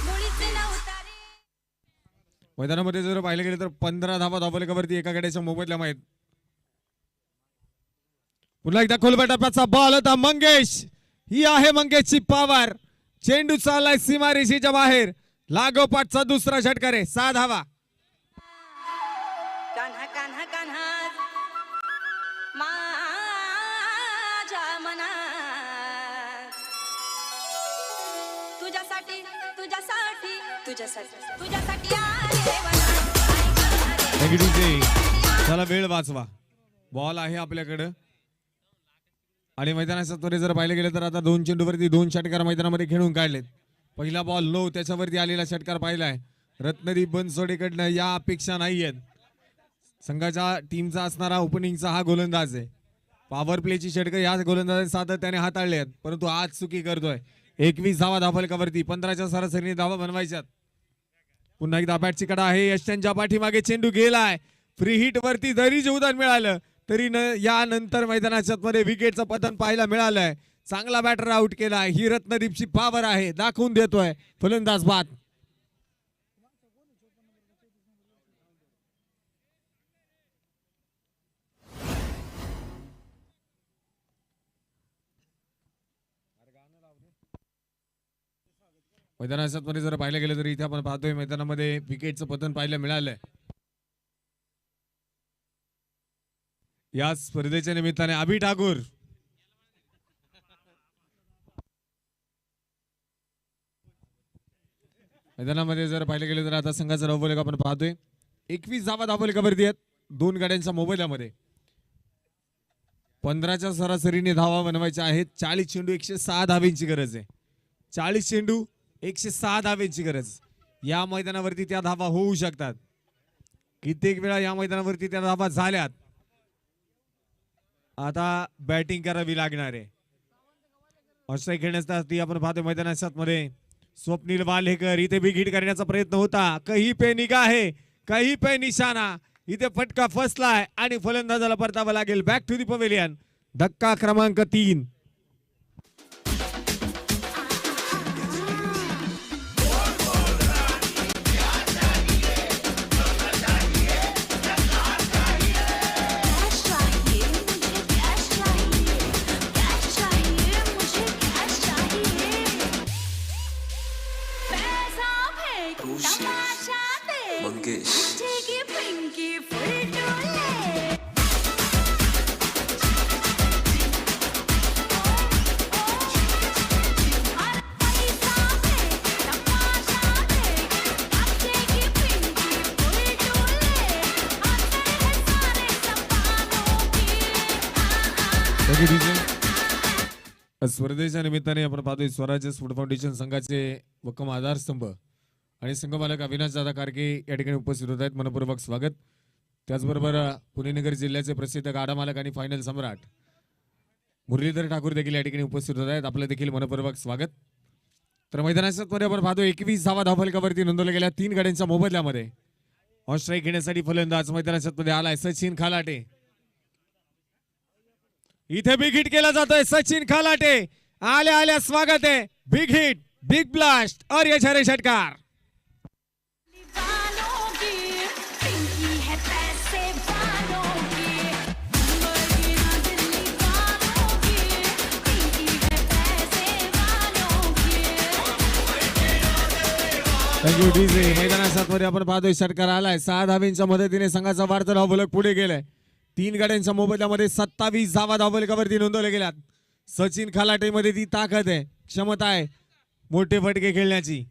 मैदानामध्ये जर पाहिलं गेलं तर 15 धावा धावलेकावरती एका गड्याच्या मोबदल्या माहीत. पुन्हा एकदा खोलबा टप्प्याचा बॉल होता मंगेश. ही आहे मंगेशची पॉवर. चेंडू चाललाय सीमारेषेच्या बाहेर. लागोपाठचा दुसरा षटकार आहे, 6 धावा. कान्हा कान्हा कान्हा माझ्या मनात तुझ्यासाठी तुझ्यासाठी तुझ्यासाठी तुझ्यासाठी आले वनात. चला वेळ वाचवा. बॉल आहे आपल्याकडं आणि मैदानाच्या त्वरे जर पाहिलं गेलं तर आता 2 चेंडूवरती 2 षटकार मैदानामध्ये खेळून काढलेत. पहिला बॉल नो, त्याच्यावरती आलेला षटकार पाहिलाय रत्नदीप बनसोडेकडनं. या अपेक्षा नाहीयेत. संघाच्या टीमचा असणारा ओपनिंगचा हा गोलंदाज आहे. पॉवर प्लेची षटकं या गोलंदाजाने सातत्याने हाताळले आहेत, परंतु आज चुकी करतोय. 21 धावा धावफलकावरती 15च्या सरासरीने धावा बनवायच्यात. पुन्हा एकदा बॅटची कडा आहे, यशच्या पाठीमागे चेंडू गेलाय. फ्री हिट वरती जरी जोगदान मिळालं तरी यानंतर मैदानाच्या मध्ये विकेटचं पतन पाहायला मिळालंय. चांगला बॅटर आउट केलाय. ही रत्नदीपची पॉवर आहे, दाखवून देतोय फलंदाज बाद. मैदानाच्या मध्ये जर पाहिलं गेलं तर इथे आपण पाहतोय मैदानामध्ये विकेटचं पतन पाहायला मिळालंय. या स्पर्धेच्या निमित्ताने अभि ठाकूर मैदानामध्ये जर पाहिलं गेलं तर आता संघाचा धावफलक आपण पाहतोय 21 धावा धावफलकावरती आहेत 2 गाड्यांच्या मोबदल्यामध्ये. 15च्या सरासरीने धावा बनवायच्या आहेत. 40 चेंडू 106 धावेंची गरज आहे. 40 चेंडू 106 धावेंची गरज. या मैदानावरती त्या धावा होऊ शकतात. कित्येक वेळा या मैदानावरती त्या धावा झाल्यात. आता बॅटिंग करावी लागणार आहे. ऑस्ट्रेलिया खेळण्यासाठी आपण पाहतो मैदानाच्या मध्ये स्वप्नील वाल्हेकर. इथे बिग हिट करण्याचा प्रयत्न होता. कहीं पे निगाह है कहीं पे निशाणा. इथे फटका फसलाय आणि फलंदाजाला परतावा लागेल. Back to the pavilion. धक्का क्रमांक 3. मंगेश. स्पर्धेच्या निमित्ताने आपण पाहतोय स्वराज्य स्पोर्ट फाउंडेशन संघाचे वक्कम आधारस्तंभ आणि संघमालक अविनाश दादा कारके या ठिकाणी उपस्थित होत आहेत. मनपूर्वक स्वागत. त्याचबरोबर पुणे नगर जिल्ह्याचे प्रसिद्ध गाडा मालक आणि फायनल सम्राट मुरलीधर ठाकूर देखील या ठिकाणी उपस्थित होत आहेत. आपलं देखील मनपूर्वक स्वागत. तर मैदानाच्या मध्ये आपण पाहतो 21 धावा धावफलकावरती नोंदवल्या गेल्या 3 गाड्यांच्या मोबदल्यामध्ये. ऑस्ट्राईक घेण्यासाठी फलंदाज मैदानाच्या मध्ये आलाय सचिन खालाटे. इथे बिग हिट केला जातोय. सचिन खालाटे आल्या आल्या स्वागत आहे. बिग हिट, बिग ब्लास्ट और ये छरे षटकार. पिंकी है पैसे थँक्यू डीजे. मैदानाच्या मध्ये आपण पाहतोय षटकार आलाय. 6 धावेंच्या मदतीने संघाचा वाढता धावफलक पुढे गेलाय. 3 गाड्यांच्या मोबदल्यामध्ये 27 धावा धावफलकावरती नोंदवल्या गेल्यात. सचिन खलाटे मध्ये ती ताकद आहे, क्षमता आहे मोठे फटके खेळण्याची.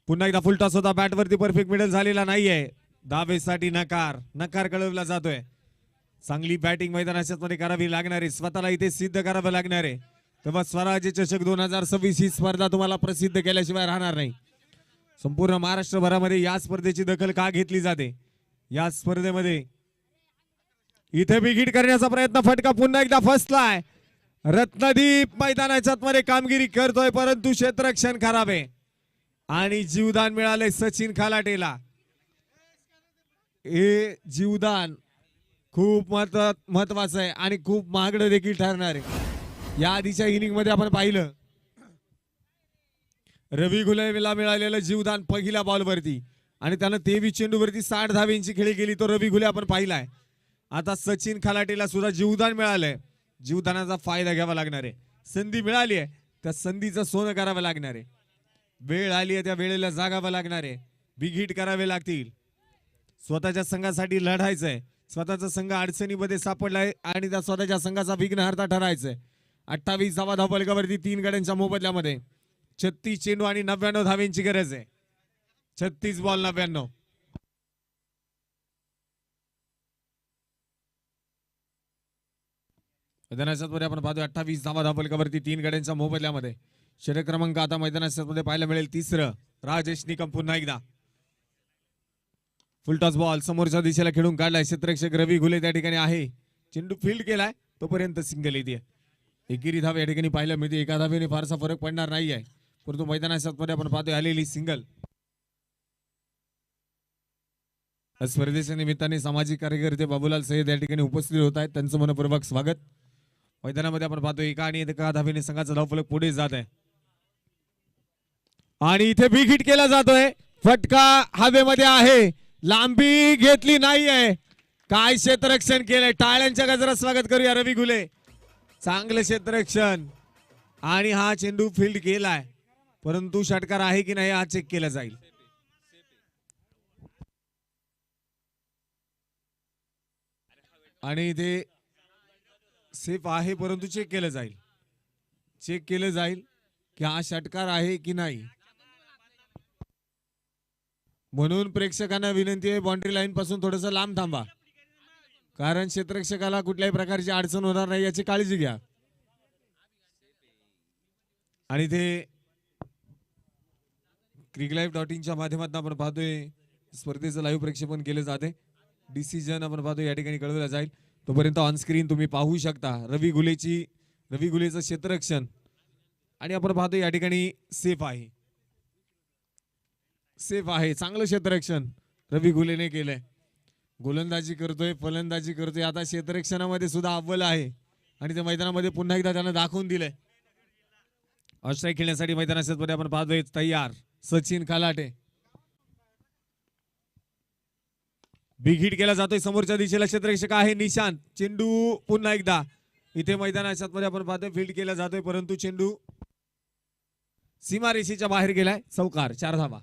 पुन्हा एकदा फुल टॉस होता, बॅटवरती परफेक्ट मिडल झालेला नाहीये. धावेसाठी नकार कळवला जातोय. चांगली बॅटिंग मैदानाच्या मध्ये करावी लागणार आहे, स्वतःला इथे सिद्ध करावं लागणार आहे. तेव्हा स्वराज्य चषक 2026 ही स्पर्धा तुम्हाला प्रसिद्ध केल्याशिवाय राहणार नाही. संपूर्ण महाराष्ट्रभरामध्ये या स्पर्धेची दखल का घेतली जाते? या स्पर्धेमध्ये इथे बिघीड करण्याचा प्रयत्न, फटका पुन्हा एकदा फसलाय. रत्नदीप मैदानाच्या मध्ये कामगिरी करतोय, परंतु क्षेत्ररक्षण खराब आहे आणि जीवदान मिळाले सचिन खलाटेला. हे जीवदान खूप महत्वाचं आहे आणि खूप महागडं देखील ठरणार आहे. या आधीच्या इनिंग मध्ये आपण पाहिलं रवी घुलेला मिळालेलं जीवदान पहिल्या बॉलवरती आणि त्यानं 23 चेंडूवरती 60 धावेंची खेळी केली. तो रवी घुले आपण पाहिलाय. आता सचिन खलाटेला सुद्धा जीवदान मिळालंय. जीवदानाचा फायदा घ्यावा लागणार आहे. संधी मिळाली आहे, त्या संधीचं सोनं करावं लागणार आहे. वेळ आली आहे, त्या वेळेला जागावं लागणार आहे. बिग हिट करावे लागतील. स्वतःच्या संघासाठी लढायचंय. स्वतःचा संघ अडचणीमध्ये सापडलाय आणि त्या स्वतःच्या संघाचा विघ्नहर्ता ठरायचंय. 28 धावा धावफलकावरती 3 गड्यांच्या मोबदल्यामध्ये 36 चेंडू आणि 99 धावेंची गरज आहे. 36 बॉल 99. मैदानाच्या आपण पाहतोय 28 धावा धावफलकावरती 3 गड्यांच्या मोबदल्यामध्ये. षटक क्रमांक आता मैदानाच्या मध्ये पाहायला मिळेल 3रं. राजेश निकम पुन्हा एकदा फुल टॉस बॉल समोरच्या दिशेला खेळून काढलाय. क्षेत्ररक्षक रवी घुले त्या ठिकाणी आहे. चेंडू फील्ड केलाय, तोपर्यंत सिंगल येते. एकेरी धाव या ठिकाणी पाहायला मिळते. एका धावेने फारसा फरक पडणार नाही आहे, परंतु मैदानाच्या मध्ये आपण पाहतोय आलेली सिंगल. स्पर्धेच्या निमित्ताने सामाजिक कार्यकर्ते बाबूलाल सय्यद या ठिकाणी उपस्थित होत आहेत. त्यांचं मनपूर्वक स्वागत. मैदानामध्ये आपण पाहतोय एका धावेने संघाचा धावफलक पुढे जात आहे आणि इथे बिग हिट केला जातोय. फटका हवेमध्ये आहे, लांबी घेतली नाहीये. काय क्षेत्ररक्षण केलंय, टाळ्यांच्या गजरात स्वागत करूया रवी घुले. चांगलं क्षेत्ररक्षण आणि हा चेंडू फील्ड केलाय, परंतु षटकार आहे की नाही हा चेक केला जाईल. आणि इथे सेफ आहे, परंतु चेक केलं जाईल. चेक केलं जाईल की हा षटकार आहे की नाही. म्हणून प्रेक्षकांना विनंती आहे, बाउंड्री लाईन पासून थोडंसं लांब थांबा, कारण क्षेत्ररक्षकाला कुठल्याही प्रकारची अडचण होणार नाही याची काळजी घ्या. आणि ते cricklife.in माध्यमातून आपण पाहतोय स्पर्धेचं लाईव्ह प्रक्षेपण केले जाते. डिसिजन आपण पाहतोय या ठिकाणी कळवलं जाईल. तोपर्यंत ऑन स्क्रीन तुम्ही पाहू शकता रवी घुलेचं क्षेत्ररक्षण आणि आपण पाहतोय या ठिकाणी सेफ आहे. चांगलं क्षेत्ररक्षण रवी घुलेने केलंय. गोलंदाजी करतोय, फलंदाजी करतोय, आता क्षेत्ररक्षणामध्ये सुद्धा अव्वल आहे आणि त्या मैदानामध्ये पुन्हा एकदा त्यानं दाखवून दिलंय. ऑस्ट्राईक खेळण्यासाठी मैदानाच्या मध्ये आपण पाहतोय तयार सचिन खलाटे. बिग हिट केला जातोय. समोरच्या दिशेला क्षेत्ररक्षक आहे निशांत. चेंडू पुन्हा एकदा इथे मैदानाच्या मध्ये आपण पाहतोय फील्ड केला जातोय, परंतु चेंडू सीमारेषेच्या बाहेर गेलाय. चौकार, 4 धावा.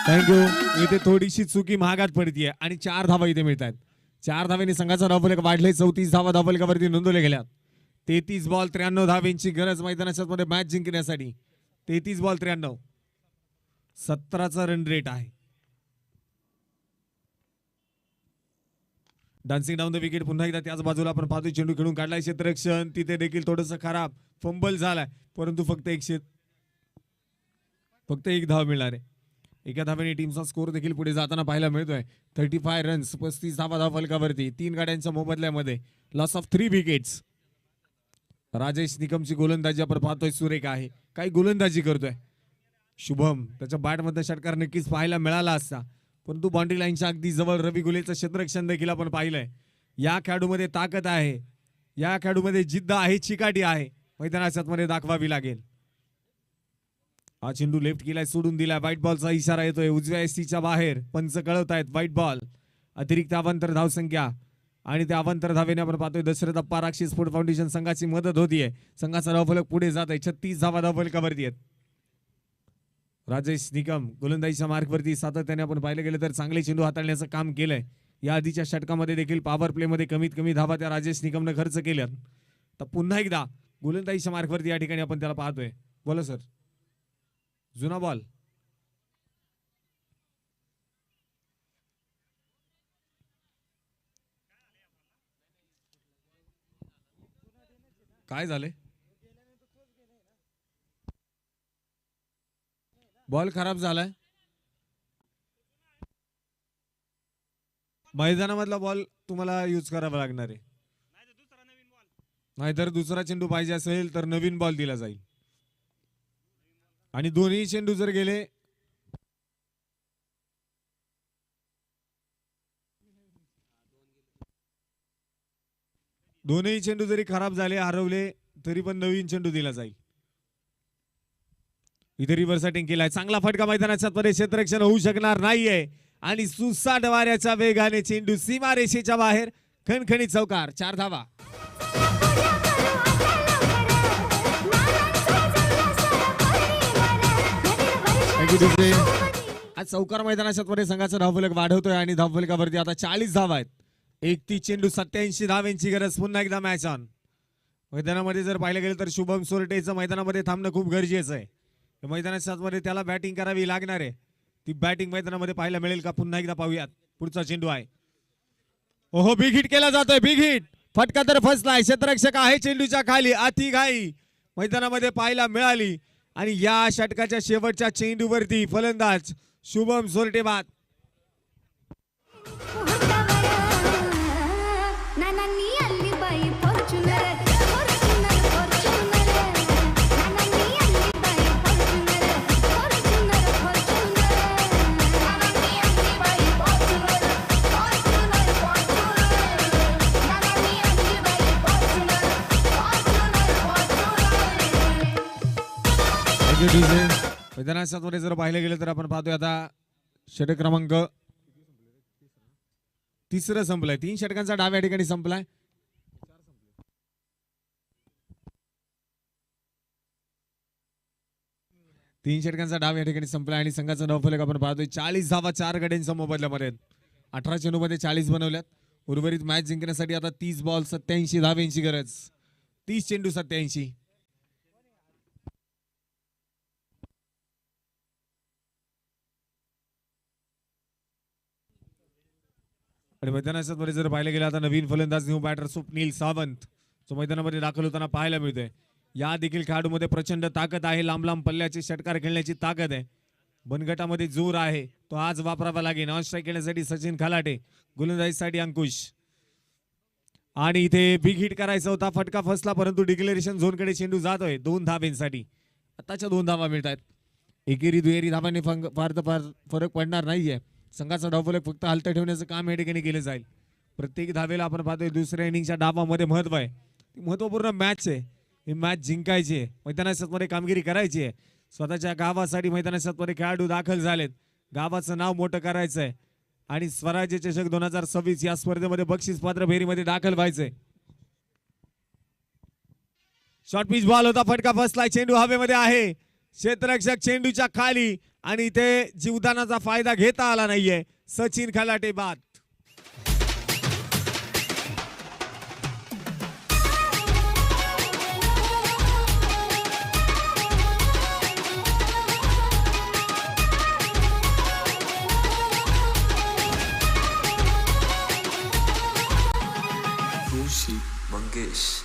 थँक्यू. इथे थोडीशी चुकी महागात पडतीये आणि 4 धावा इथे मिळत आहेत. 4 धावेने संघाचा धावफलक वाढले. 34 धावा धावफलकावरती नोंदवल्या गेल्या. 33 बॉल 93 धावेंची गरज मैदानाच्या मध्ये मॅच जिंकण्यासाठी. 33 बॉल 93, 17चा रन रेट आहे. डान्सिंग डाऊन द विकेट पुन्हा एकदा त्याच बाजूला आपण पाहतोय. चेंडू खेळून काढलाय. क्षेत्ररक्षण तिथे देखील थोडंसं खराब, फंबल झालाय, परंतु फक्त एक धाव मिळणार आहे. एका धावेने टीमचा स्कोर देखील पुढे जाताना पाहायला मिळतोय. 35 रन्स 35 धावा धावफलकावरती 3 गाड्यांच्या मोबदल्यामध्ये. Loss of 3 wickets. राजेश निकमची गोलंदाजी आपण पाहतोय सुरेख आहे. काही गोलंदाजी करतोय शुभम. त्याच्या बॅटमध्ये षटकार नक्कीच पाहायला मिळाला असता, परंतु बाउंड्री लाईनच्या अगदी जवळ रवी घुलेचं क्षेत्ररक्षण देखील आपण पाहिलंय. या खेळाडूमध्ये ताकद आहे, या खेळाडूमध्ये जिद्द आहे, चिकाटी आहे, मैदानाच्या मध्ये दाखवावी लागेल. हा चेंडू लेफ्ट केलाय, सोडून दिलाय. व्हाईट बॉलचा इशारा येतोय. उजव्या एसटीच्या बाहेर पंच कळवतायत व्हाईट बॉल. अतिरिक्त अवांतर धावसंख्या आणि त्या अवांतर धावेने आपण पाहतोय दशरथ अप्पा राक्षी स्पोर्ट फाउंडेशन संघाची मदत होतीये. संघाचा धावफलक पुढे जात आहे. 36 धावा धावफलकावरती आहेत. राजेश निकम गोलंदाजीच्या मार्कवरती सातत्याने आपण पाहिलं गेलं तर चांगले चेंडू हाताळण्याचं काम केलंय. या आधीच्या षटकामध्ये देखील पॉवर प्ले मध्ये कमीत कमी धावा त्या राजेश निकमने खर्च केल्यात. तर पुन्हा एकदा गोलंदाजीच्या मार्कवरती या ठिकाणी आपण त्याला पाहतोय. बोला सर. जुना बॉल काय झाले? बॉल खराब झालाय. मैदानामधला बॉल तुम्हाला यूज करावा लागणार आहे. नाहीतर दुसरा चेंडू पाहिजे असेल तर नवीन बॉल दिला जाईल. आणि दोन्ही चेंडू जर गेले दोन्ही चेंडू जरी खराब झाले हरवले तरी पण नवीन चेंडू दिला जाईल. इथे रिव्हर्स सेटिंग केलाय. चांगला फटका मैदानाच्या मध्ये क्षेत्ररक्षण होऊ शकणार नाहीये आणि सुसाट वाऱ्याच्या वेगाने चेंडू सीमारेषेच्या बाहेर खणखणीत चौकार. 4 धावा. आज चौकार मैदानाच्या मध्ये संघाचा धावफलक वाढवतोय आणि धावफलकावरती आता 40 धावा आहेत. 31 चेंडू 87 धावांची गरज. पुन्हा एकदा मॅच ऑन. मैदानामध्ये जर पाहिलं गेलं तर शुभम सोरटेचं मैदानामध्ये थांबणं खूप गरजेचं आहे. मैदानाच्या मध्ये त्याला बॅटिंग करावी लागणार आहे. ती बॅटिंग मैदानामध्ये पाहायला मिळेल का पुन्हा एकदा पाहूयात. पुढचा चेंडू आहे. ओहो बिग हिट केला जातोय. Big hit. फटका तर फसलाय. क्षेत्ररक्षक आहे चेंडूच्या खाली. अति घाई मैदानामध्ये पाहायला मिळाली आणि या षटकाच्या शेवटच्या चेंडूवरती फलंदाज शुभम सोरटे बाद. मैदानाच्या मध्ये जर पाहिलं गेलं तर आपण पाहतोय आता षटक क्रमांक 3 संपलाय. 3 षटकांचा डाव या ठिकाणी संपलाय. तीन षटकांचा डाव या ठिकाणी संपलाय आणि संघाचा धावफलक आपण पाहतोय 40 धावा 4 गड्यांच्या मोबदल्यामध्ये. 18 चेंडूमध्ये 40 बनवल्यात. उर्वरित मॅच जिंकण्यासाठी आता 30 बॉल 87 धावांची गरज. 30 चेंडू 87. आणि मैदानाच्या मध्ये जर पाहिलं गेलं आता नवीन फलंदाज न्यू बॅटर स्वप्नील सावंत जो मैदानामध्ये दाखल होताना पाहायला मिळतोय. या देखील खेळाडूमध्ये प्रचंड ताकद आहे. लांब लांब पल्ल्याचे षटकार खेळण्याची ताकद आहे. बनगटामध्ये जोर आहे. तो आज वापरावा लागेल. ऑन स्ट्राईक खेळण्यासाठी सचिन खलाटे. गोलंदाजीसाठी अंकुश. आणि इथे बिग हिट करायचा होता. फटका फसला परंतु डिक्लेरेशन झोनकडे चेंडू जातोय 2 धावांसाठी. आताच्या 2 धावा मिळतात. एकेरी दुहेरी धावांनी फार फरक पडणार नाहीये. संघाचा धावफलक फक्त हलतं ठेवण्याचं काम या ठिकाणी केलं जाईल. प्रत्येक धावेला आपण पाहतोय दुसऱ्या इनिंगच्या डावामध्ये महत्व आहे. महत्वपूर्ण मॅच आहे. ही मॅच जिंकायची आहे. मैदानाच्या मध्ये कामगिरी करायची आहे. स्वतःच्या गावासाठी मैदानाच्या मध्ये खेळाडू दाखल झालेत. गावाचं नाव मोठं करायचं आहे आणि स्वराज्य चषक 2026 या स्पर्धेमध्ये बक्षीस पात्र फेरीमध्ये दाखल व्हायचंय. शॉर्ट पिच बॉल होता. फटका फसलाय. चेंडू हवेमध्ये आहे. क्षेत्ररक्षक चेंडूच्या खाली आणि इथे जीवदानाचा फायदा घेता आला नाहीये. सचिन खलाटे बाद. ऋषी मंगेश.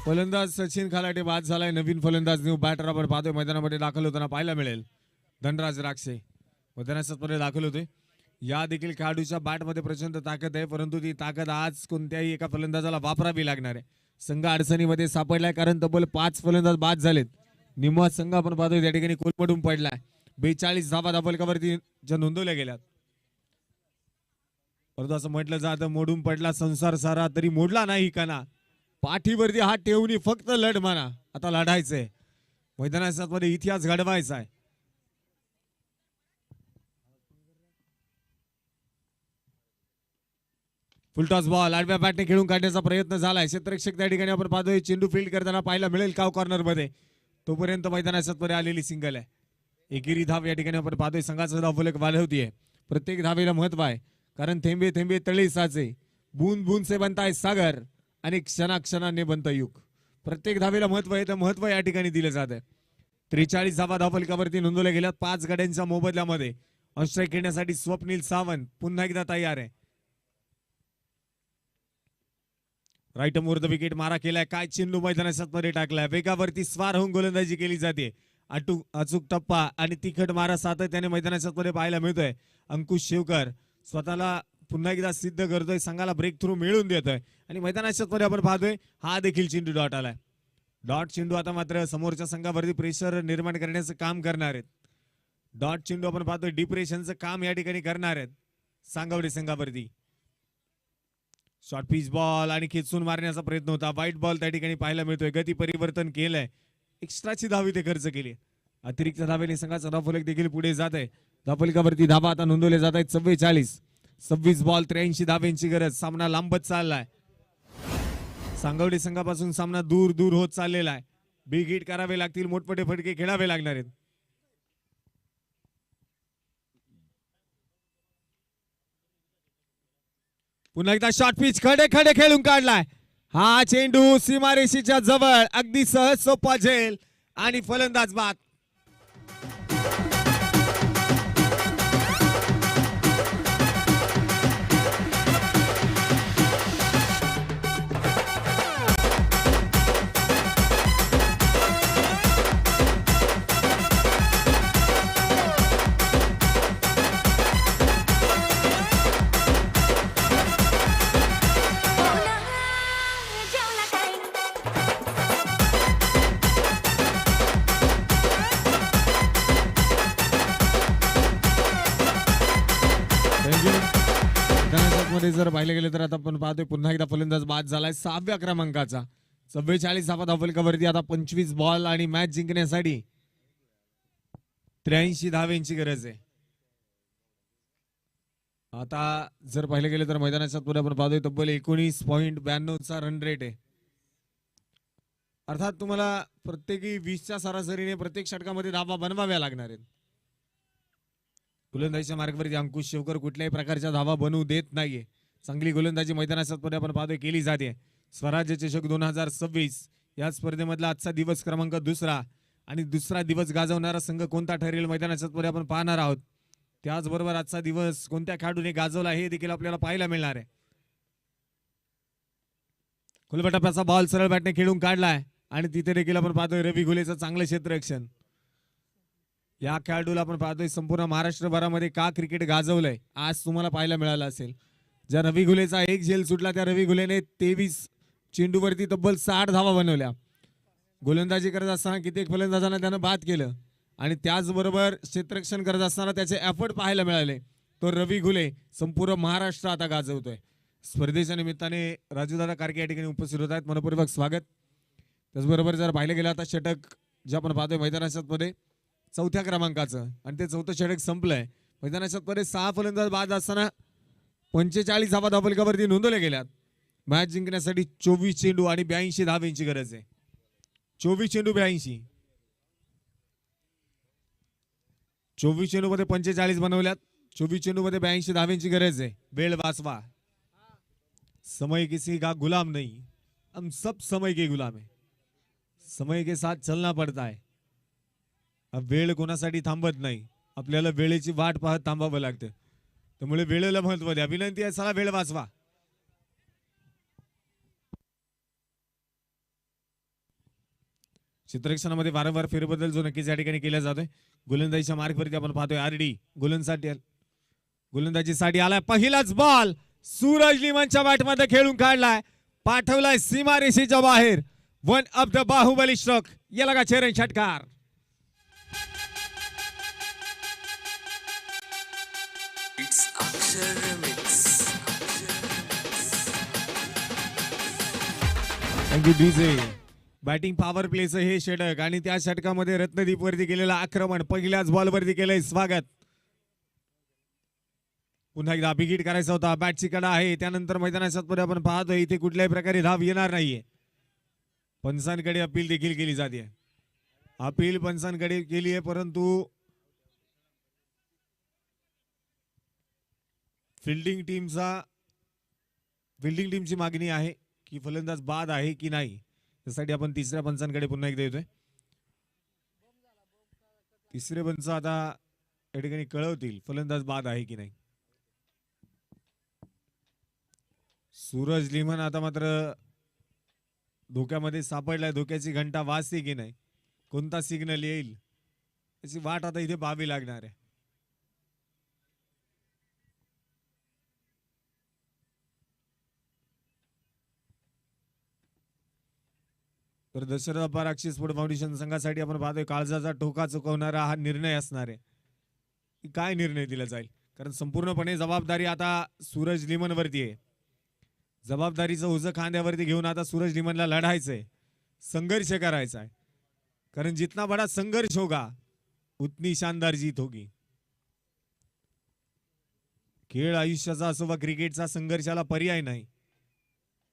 फलंदाज सचिन खलाटे बाद झालाय. नवीन फलंदाज न्यू बॅटर आपण पाहतोय मैदानामध्ये दाखल होताना पाहायला मिळेल. धनराज राक्षे मैदानामध्ये दाखल होते. या देखील खेळाडूच्या बॅटमध्ये प्रचंड ताकद आहे परंतु ती ताकद आज कोणत्याही एका फलंदाजाला वापरावी लागणार आहे. संघ अडचणीमध्ये सापडलाय कारण तब्बल 5 फलंदाज बाद झालेत. निम्मा संघ आपण पाहतोय त्या ठिकाणी कोलमडून पडलाय. 42 धावा धावफलकावरती ज्या नोंदवल्या गेल्यात. परंतु असं म्हटलं जातं मोडून पडला संसार सारा तरी मोडला नाही कणा. पाठीवरती हात ठेवून फक्त लढ म्हणा. आता लढायचंय मैदानामध्ये इतिहास घडवायचा आहे. फुलटॉस बॉल आडव्या बॅटने खेळून काढण्याचा प्रयत्न झालाय. क्षेत्ररक्षक त्या ठिकाणी आपण पाहतोय चेंडू फील्ड करताना पाहायला मिळेल काव कॉर्नर मध्ये. तोपर्यंत मैदानामध्ये आलेली सिंगल आहे. एकेरी धाव या ठिकाणी आपण पाहतोय संघाचा धावफलक वाढवतीये. प्रत्येक धावेला महत्व आहे कारण थेंबे थेंबे तळे साचे बूंद बूंद से बनताय सागर आणि क्षणाक्षणाने बनतं युग. प्रत्येक धावेला महत्व आहे तर महत्व या ठिकाणी दिलं जात आहे. 43 धावा धावफलकावरती नोंदवल्या गेल्यात 5 गड्यांच्या मोबदल्यामध्ये. ऑनस्ट्राईक खेळण्यासाठी स्वप्नील सावंत पुन्हा एकदा तयार आहे. राईट मोर द विकेट मारा केलाय. काय चेंडू मैदानात मध्ये टाकलाय. वेगावरती स्वार होऊन गोलंदाजी केली जाते. अचूक टप्पा आणि तिखट मारा सातत्याने मैदानात मध्ये पाहायला मिळतोय. अंकुश शेवकर स्वतःला पुन्हा एकदा सिद्ध करतोय. संघाला ब्रेक थ्रू मिळवून देतोय आणि मैदानात मध्ये आपण पाहतोय हा देखील चेंडू डॉट आलाय. डॉट चेंडू आता मात्र समोरच्या संघावरती प्रेशर निर्माण करण्याचं काम करणार आहेत. डॉट चेंडू आपण पाहतोय डिप्रेशनचं काम या ठिकाणी करणार आहेत सांगवडे संघावरती. शॉर्ट पिच बॉल आणि खेचून मारण्याचा प्रयत्न होता. व्हाईट बॉल त्या ठिकाणी पाहायला मिळतोय. गती परिवर्तन केलंय. एक्स्ट्राची धावी ते खर्च केली. अतिरिक्त धावेने संघाचा धावफलक देखील पुढे जात आहे. धावफलकावरती धावा आता नोंदवले जात आहेत 44. 26 बॉल 83 धाव्यांची गरज. सामना लांबत चाललाय. सांगवडे संघापासून सामना दूर दूर होत चाललेला आहे. बिग हिट करावे लागतील. मोठमोठे फटके खेळावे लागणार आहेत. पुन्हा एकदा शॉर्ट पिच खडे खडे खेळून काढलाय. हा चेंडू सीमारेषेच्या जवळ अगदी सहज सोपा झेल आणि फलंदाज बाद. मध्ये जर पाहिले गेले तर आता आपण पाहतोय पुन्हा एकदा फलंदाज बाद झालाय 6व्या क्रमांकाचा. 44 धावा धावफलकावरती आता 25 बॉल आणि मॅच जिंकण्यासाठी 83 धाव्यांची गरज आहे. आता जर पाहिले गेले तर मैदानाच्या पुढे आपण पाहतोय तब्बल 19.92चा रन रेट आहे. अर्थात तुम्हाला प्रत्येकी 20च्या सरासरीने प्रत्येक षटकामध्ये धावा बनवाव्या लागणार आहेत. गोलंदाजीच्या मार्गावरती अंकुश शेवकर कुठल्याही प्रकारच्या धावा बनवू देत नाहीये. चांगली गोलंदाजी मैदानात आपण पाहतोय केली जाते. स्वराज्य चषक 2026 या स्पर्धेमधला आजचा दिवस क्रमांक दुसरा आणि दुसरा दिवस गाजवणारा संघ कोणता ठरेल मैदानात आपण पाहणार आहोत. त्याचबरोबर आजचा दिवस कोणत्या खेळाडूने गाजवला हे देखील आपल्याला पाहायला मिळणार आहे. खुलबटप्प्याचा बॉल सरळ बॅटने खेळून काढलाय आणि तिथे देखील आपण पाहतोय रवी घुलेचं चांगलं क्षेत्ररक्षण. या खेळाडूला आपण पाहतोय संपूर्ण महाराष्ट्रभरामध्ये का क्रिकेट गाजवलंय आज तुम्हाला पाहायला मिळालं असेल. ज्या रवी घुलेचा एक झेल सुटला त्या रवी घुलेने 23 चेंडूवरती तब्बल 60 धावा बनवल्या. गोलंदाजी करत असताना कित्येक फलंदाजांना त्यानं बाद केलं आणि त्याचबरोबर क्षेत्ररक्षण करत असताना त्याचे एफर्ट पाहायला मिळाले. तो रवी घुले संपूर्ण महाराष्ट्र आता गाजवतोय. स्पर्धेच्या निमित्ताने राजूदादा कारके या ठिकाणी उपस्थित होत आहेत. मनपूर्वक स्वागत. त्याचबरोबर जर पाहिलं गेलं आता षटक जे आपण पाहतोय मैदानामध्ये 4थ्या क्रमांकाचं आणि ते 4थं षटक संपलंय. मैदानामध्ये 6 फलंदाज बाद असताना 45 धावा धावफलकावरती नोंदवल्या गेल्यात. मॅच जिंकण्यासाठी 24 चेंडू आणि 82 धावांची गरज आहे. 24 चेंडू 82. 24 चेंडू मध्ये 45 बनवल्यात. 24 चेंडू मध्ये 82 धावांची गरज आहे. वेळ वाचवा. समय किसी का गुलाम नहीं, हम सब समय के गुलाम है. समय के साथ चलना पड़ता है. वेळ कोणासाठी थांबत नाही. आपल्याला वेळेची वाट पाहत थांबावं लागतं. त्यामुळे वेळेला महत्व द्या. विनंती आहे चला वेळ वाचवा. क्षेत्ररक्षणामध्ये वारंवार फेरबदल जो नक्कीच या ठिकाणी केला जातोय. गोलंदाजीच्या मार्गावरती आपण पाहतोय आरडी गोलंदाजीसाठी आलाय. पहिलाच बॉल सूरज लिमनच्या बॅटमध्ये खेळून काढलाय. पाठवलाय सीमारेषेच्या बाहेर. One of the Bahubali stroke. या लगा चेहरे षटकार. Akshay Remix. Thank you DJ. Batting power प्लेचं हे षटक आणि त्या षटकामध्ये रत्नदीप वरती केलेलं आक्रमण, पहिल्याच बॉल वरती केलंय स्वागत. पुन्हा एकदा बिगिट करायचा होता, बॅटची कडा आहे. त्यानंतर मैदानात आपण पाहतोय इथे कुठल्याही प्रकारे धाव येणार नाहीये. पंचांकडे अपील देखील केली जाते. अपील पंचांकडे केली आहे, परंतु फिल्डिंग टीमची मागणी आहे की फलंदाज बाद आहे की नाही. त्यासाठी आपण तिसऱ्या पंचांकडे पुन्हा एकदा येतोय. तिसरे पंच आता या ठिकाणी कळवतील फलंदाज बाद आहे की नाही. सूरज लिमन आता मात्र धोक्यामध्ये सापडलाय. धोक्याची घंटा वाजते की नाही, कोणता सिग्नल येईल याची वाट आता इथे पाहावी लागणार आहे. तर दशरथ अप्पा राक्षी स्पोर्ट फाउंडेशन संघासाठी आपण पाहतोय काळजाचा ठोका चुकवणारा हा निर्णय असणार आहे. काय निर्णय दिला जाईल, कारण संपूर्णपणे जबाबदारी आता सूरज लिमन वरती आहे. जबाबदारीचं ओझं खांद्यावरती घेऊन आता सूरज लिमनला लढायचंय, संघर्ष करायचा आहे. कारण जितना बडा संघर्ष होगा उतनी शानदार जीत होगी. खेळ आयुष्याचा असो वा क्रिकेटचा संघर्षाला पर्याय नाही.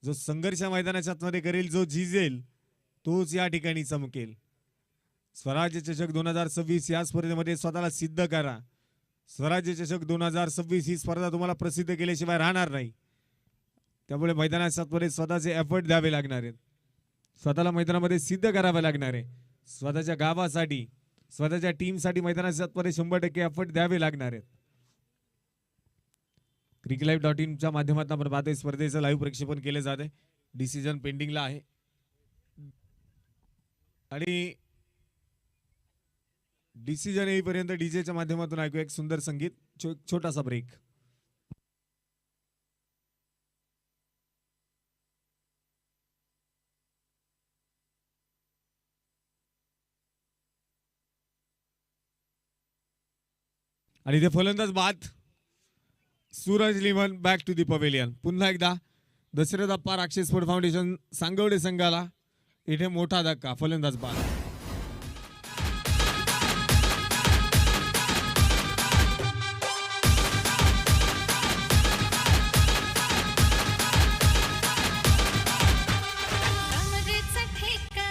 जो संघर्ष मैदानाच्या आतमध्ये करेल, जो झिजेल तोच या ठिकाणी चमकेल. स्वराज्य चषक 2026 या स्पर्धेमध्ये स्वतःला सिद्ध करा. स्वराज्य चषक 2026 ही स्पर्धा तुम्हाला प्रसिद्ध केल्याशिवाय राहणार नाही. त्यामुळे मैदानाच्या आतमध्ये स्वतःचे एफर्ट द्यावे लागणार आहेत. स्वतःला मैदानामध्ये सिद्ध करावे लागणार आहे. स्वतःच्या गावासाठी, स्वतःच्या टीमसाठी मैदानाच्या आतमध्ये 100% एफर्ट द्यावे लागणार आहेत. cricklife.in च्या माध्यमातून आपण पाहतोय स्पर्धेचं लाईव्ह प्रक्षेपण केले जाते. डिसिजन पेंडिंगला आहे आणि डिसिजन येईपर्यंत डीजेच्या माध्यमातून ऐकू एक सुंदर संगीत. छोटासा ब्रेक. आणि ते फलंदाज बाद. Suraj Liman back to the pavilion. पुन्हा एकदा दशरथ अप्पा राक्षी स्पोर्ट फाउंडेशन सांगवडे संघाला इथे मोठा धक्का. फलंदाज बाद. कमरेचा ठेका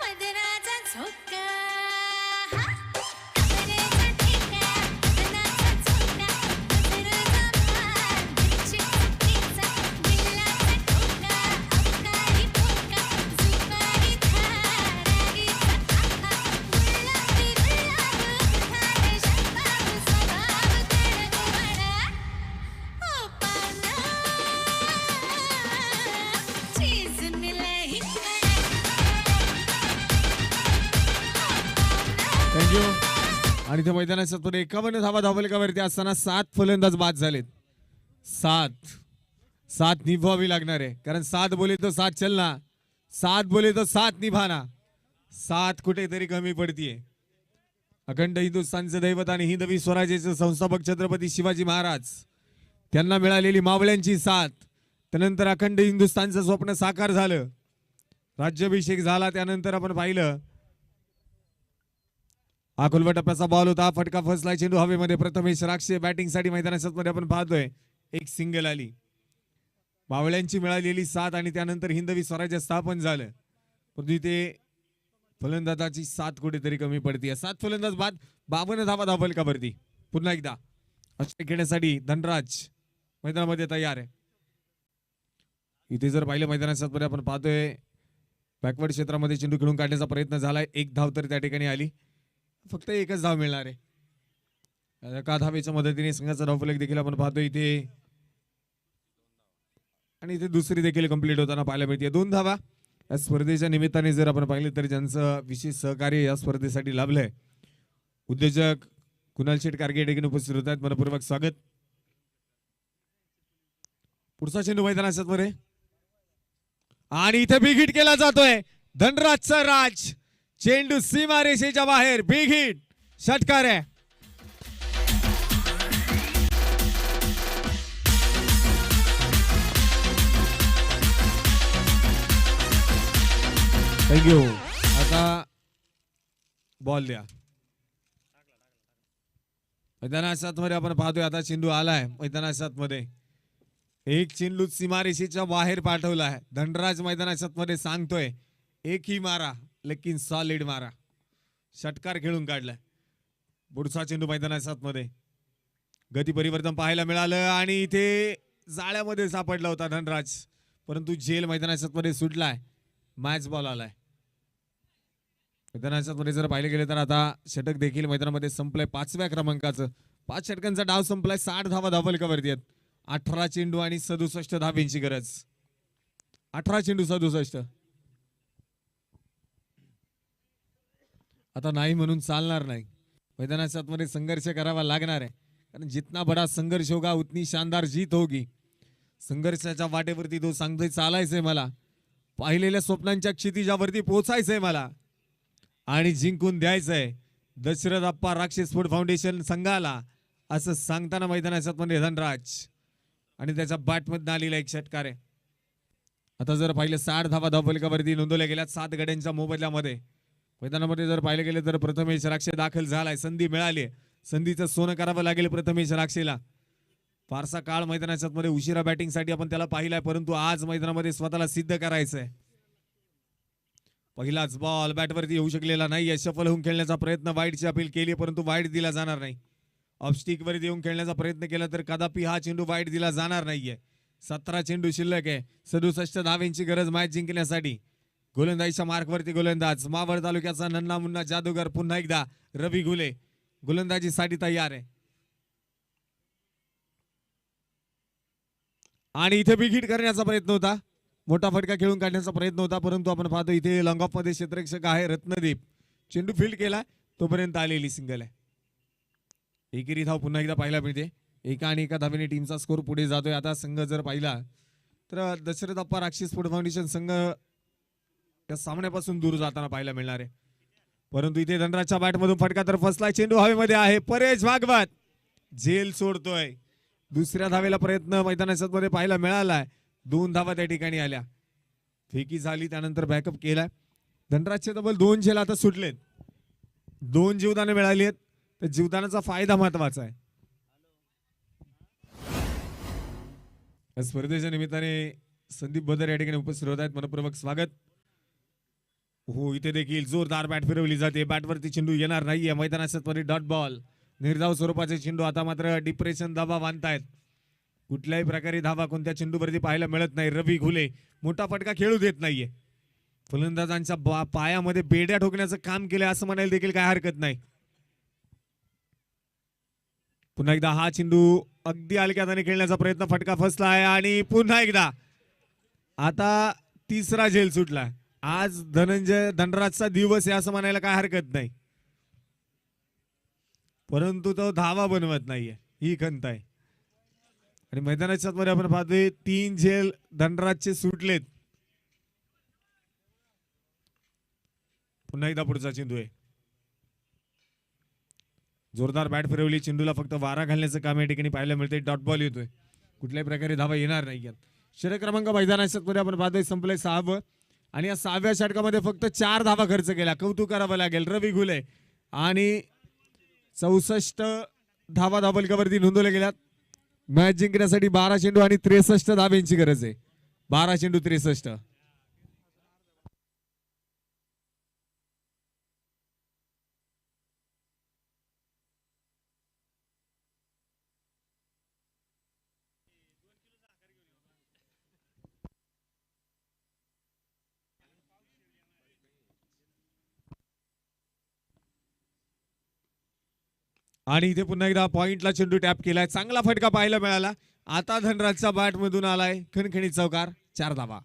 मदनाचा झोका कमरेचा ठेका मदनाचा झोका नजरेचा भार चिकचिकीचा दिलाचा ठोका अवकाळी पोका जुबारी धारारीचा आहा गुलाबी गुलाब खाणे शंभाव स्वभाव कडकवाडा ओ पाना चीज मिलाई थँक्यू. आणि ते मैदानाच्या आतमध्ये 51 धावा धावफलकावरती असताना 7 फलंदाज बाद झालेत. 7 निभावी लागणार आहे, कारण 7 बोले तो 7 चलना, 7 बोले तो 7 निभाना. 7 कुठेतरी कमी पडतीये. अखंड हिंदुस्थानचे दैवत आणि हिंदवी स्वराज्याचे संस्थापक छत्रपती शिवाजी महाराज त्यांना मिळालेली मावळ्यांची साथ. त्यानंतर अखंड हिंदुस्थानचं स्वप्न साकार झालं, राज्याभिषेक झाला. त्यानंतर आपण पाहिलं हा खुलवा टप्प्याचा बॉल होता, फटका फसला, चेंडू हवेमध्ये. प्रथमेश राक्षे बॅटिंगसाठी मैदानाच्या मध्ये आपण पाहतोय एक सिंगल आली. मावळ्यांची मिळालेली साथ आणि त्यानंतर हिंदवी स्वराज्य स्थापन झालं, परंतु इथे फलंदाजाची साथ कुठेतरी कमी पडते. 7 फलंदाज बाद, 52 धावा धावफलकावरती. पुन्हा एकदा अष्टक खेळण्यासाठी धनराज मैदानामध्ये तयार आहे. इथे जर पाहिलं मैदानाच्या मध्ये आपण पाहतोय बॅकवर्ड क्षेत्रामध्ये चेंडू खेळून काढण्याचा प्रयत्न झालाय. 1 धाव तर त्या ठिकाणी आली, फक्त 1च धाव मिळणार आहे. एका धावेच्या मदतीने संघाचा धावफलक देखील आपण पाहतोय इथे, आणि इथे दुसरी देखील कंप्लीट होताना पाहायला मिळते. 2 धावा या स्पर्धेच्या निमित्ताने जर आपण पाहिलं तर ज्यांचं विशेष सहकार्य या स्पर्धेसाठी लाभलंय, उद्योजक कुणाल शेठ कारगे देखील उपस्थित होत आहेत. मनपूर्वक स्वागत. पुढचा चेंडू मैदानाच्या मध्ये आणि इथे बिग हिट केला जातोय. धनराजचा राज, चेंडू सीमारेषेच्या बाहेर, बिग हिट, षटकार आहे. थँक्यू. आता बॉल द्या. मैदानाच्या मध्ये आपण पाहतोय आता चेंडू आलाय मैदानाच्या मध्ये. एक चेंडू सीमारेषेच्या बाहेर पाठवला आहे. धनराज मैदानाच्या मध्ये सांगतोय एक ही मारा लेकिन सॉलिड मारा. षटकार खेळून काढलाय. पुढचा चेंडू मैदानाच्या मध्ये. गती परिवर्तन पाहायला मिळालं आणि इथे जाळ्यामध्ये सापडला होता धनराज, परंतु जेल मैदानाच्या मध्ये सुटलाय. मॅच बॉल आलाय. मैदानाच्या मध्ये जर पाहिले गेले तर आता षटक देखील मैदानामध्ये संपलंय 5व्या क्रमांकाचं. 5 षटकांचा डाव संपलाय. 60 धावा धावफलकावरती आहेत. 18 चेंडू आणि 67 धाब्यांची गरज. 18 चेंडू 67. आता नाही म्हणून चालणार नाही. मैदानाच्या मध्ये संघर्ष करावा लागणार आहे, कारण जितना बडा संघर्ष होगा उतनी शानदार जीत होगी. संघर्षाच्या वाटेवरती तो सांगतोय चालायचंय मला, पाहिलेल्या स्वप्नांच्या क्षितिजावरती पोहोचायचंय मला आणि जिंकून द्यायचंय दशरथ अप्पा राक्षस फूड फाउंडेशन संघाला, असं सांगताना मैदानाच्या मध्ये धनराज आणि त्याच्या बॅटमधून आलेला एक षटकार आहे. आता जर पाहिलं 60 धावा धावफलकावरती नोंदवल्या गेल्या 7 गड्यांच्या मोबदल्यामध्ये. मैदानामध्ये जर पाहिले गेले तर प्रथमेश राक्षे दाखल झालाय. संधी मिळाली. संधीचं सोनं करावं लागेल प्रथमेश राक्षेला. फारसा काळ मैदानाच्या मध्ये उशिरा बॅटिंगसाठी आपण त्याला पाहिलाय, परंतु आज मैदानामध्ये स्वतःला सिद्ध करायचंय. पहिलाच बॉल बॅटवरती येऊ शकलेला नाहीये. सफल होऊन खेळण्याचा प्रयत्न, वाईडची अपील केली परंतु वाईड दिला जाणार नाही. ऑफस्टिक वरती येऊन खेळण्याचा प्रयत्न केला तर कदापि हा चेंडू वाईड दिला जाणार नाहीये. 17 चेंडू शिल्लक आहे. 67 धावांची गरज मॅच जिंकण्यासाठी. गोलंदाजीच्या मार्कवरती गोलंदाज मावळ तालुक्याचा नन्ना मुन्ना जादूगर पुन्हा एकदा रवी घुले गोलंदाजीसाठी तयार आहे. आणि इथे बिग हिट करण्याचा प्रयत्न होता, मोठा फटका खेळून काढण्याचा प्रयत्न होता, परंतु आपण पाहतो इथे लॉंग ऑफ मध्ये क्षेत्ररक्षक आहे रत्नदीप. चेंडू फील्ड केला तोपर्यंत आलेली सिंगल आहे. एकेरी धाव पुन्हा एकदा पाहायला मिळते. एका आणि एका धावेने टीमचा स्कोर पुढे जातोय. आता संघ जर पाहिला तर दशरथ अप्पा राक्षस फूड फाउंडेशन संघ त्या सामन्यापासून दूर जाताना पाहायला मिळणार आहे. परंतु इथे धनराजच्या बॅटमधून फटका तर फसलाय. चेंडू हवेमध्ये आहे. परेश भागवत झेल सोडतोय. दुसऱ्या धावेला प्रयत्न मैदानाच्या मध्ये पाहायला मिळालाय. 2 धावा त्या ठिकाणी आल्या. फेकी झाली त्यानंतर बॅकअप केलाय. धनराजचे तब्बल 2 झेल आता सुटलेत. 2 जीवदाने मिळाली आहेत. तर जीवदानाचा फायदा महत्वाचा आहे. या स्पर्धेच्या निमित्ताने संदीप बदर या ठिकाणी उपस्थित होत आहेत. मनपूर्वक स्वागत. हो, इथे देखील जोरदार बॅट फिरवली जाते. बॅटवरती चेंडू येणार नाहीये. मैदानाच्या मध्ये डॉट बॉल. निर्धाव स्वरूपाचे चेंडू आता मात्र डिप्रेशन धावा बांधतायत. कुठल्याही प्रकारे धावा कोणत्या चेंडूवरती पाहायला मिळत नाही. रवी घुले मोठा फटका खेळू देत नाहीये. फलंदाजांच्या पायामध्ये बेड्या ठोकण्याचं काम केलंय असं म्हणायला देखील काय हरकत नाही. पुन्हा एकदा हा चेंडू अगदी हलक्या हाताने खेळण्याचा प्रयत्न, फटका फसला आहे आणि पुन्हा एकदा आता तिसरा झेल सुटला. आज धनराजचा दिवस आहे असं म्हणायला काय हरकत नाही, परंतु तो धावा बनवत नाहीये ही खंत आहे. आणि मैदानाच्या मध्ये आपण पाहतोय 3 झेल धनराजचे सुटलेत. पुन्हा एकदा पुढचा चेंडू आहे. जोरदार बॅट फिरवली. चेंडूला फक्त वारा घालण्याचं काम या ठिकाणी पाहायला मिळते. डॉट बॉल येतोय. कुठल्याही प्रकारे धावा येणार नाही. षटक क्रमांक मैदानाच्या मध्ये आपण पाहतोय संपलंय 6वं आणि या 6व्या षटकामध्ये फक्त 4 धावा खर्च केल्या. कौतुक करावं लागेल रवी घुले. आणि 64 धावा धावफलकावरती नोंदवल्या गेल्यात. मॅच जिंकण्यासाठी 12 चेंडू आणि 63 धाव्यांची गरज आहे. 12 चेंडू 63. आणि इथे पुन्हा एकदा पॉइंटला चेंडू टॅप केलाय. चांगला फटका पाहायला मिळाला. आता धनराजच्या बॅट मधून आलाय खणखणीत चौकार. 4 धावा.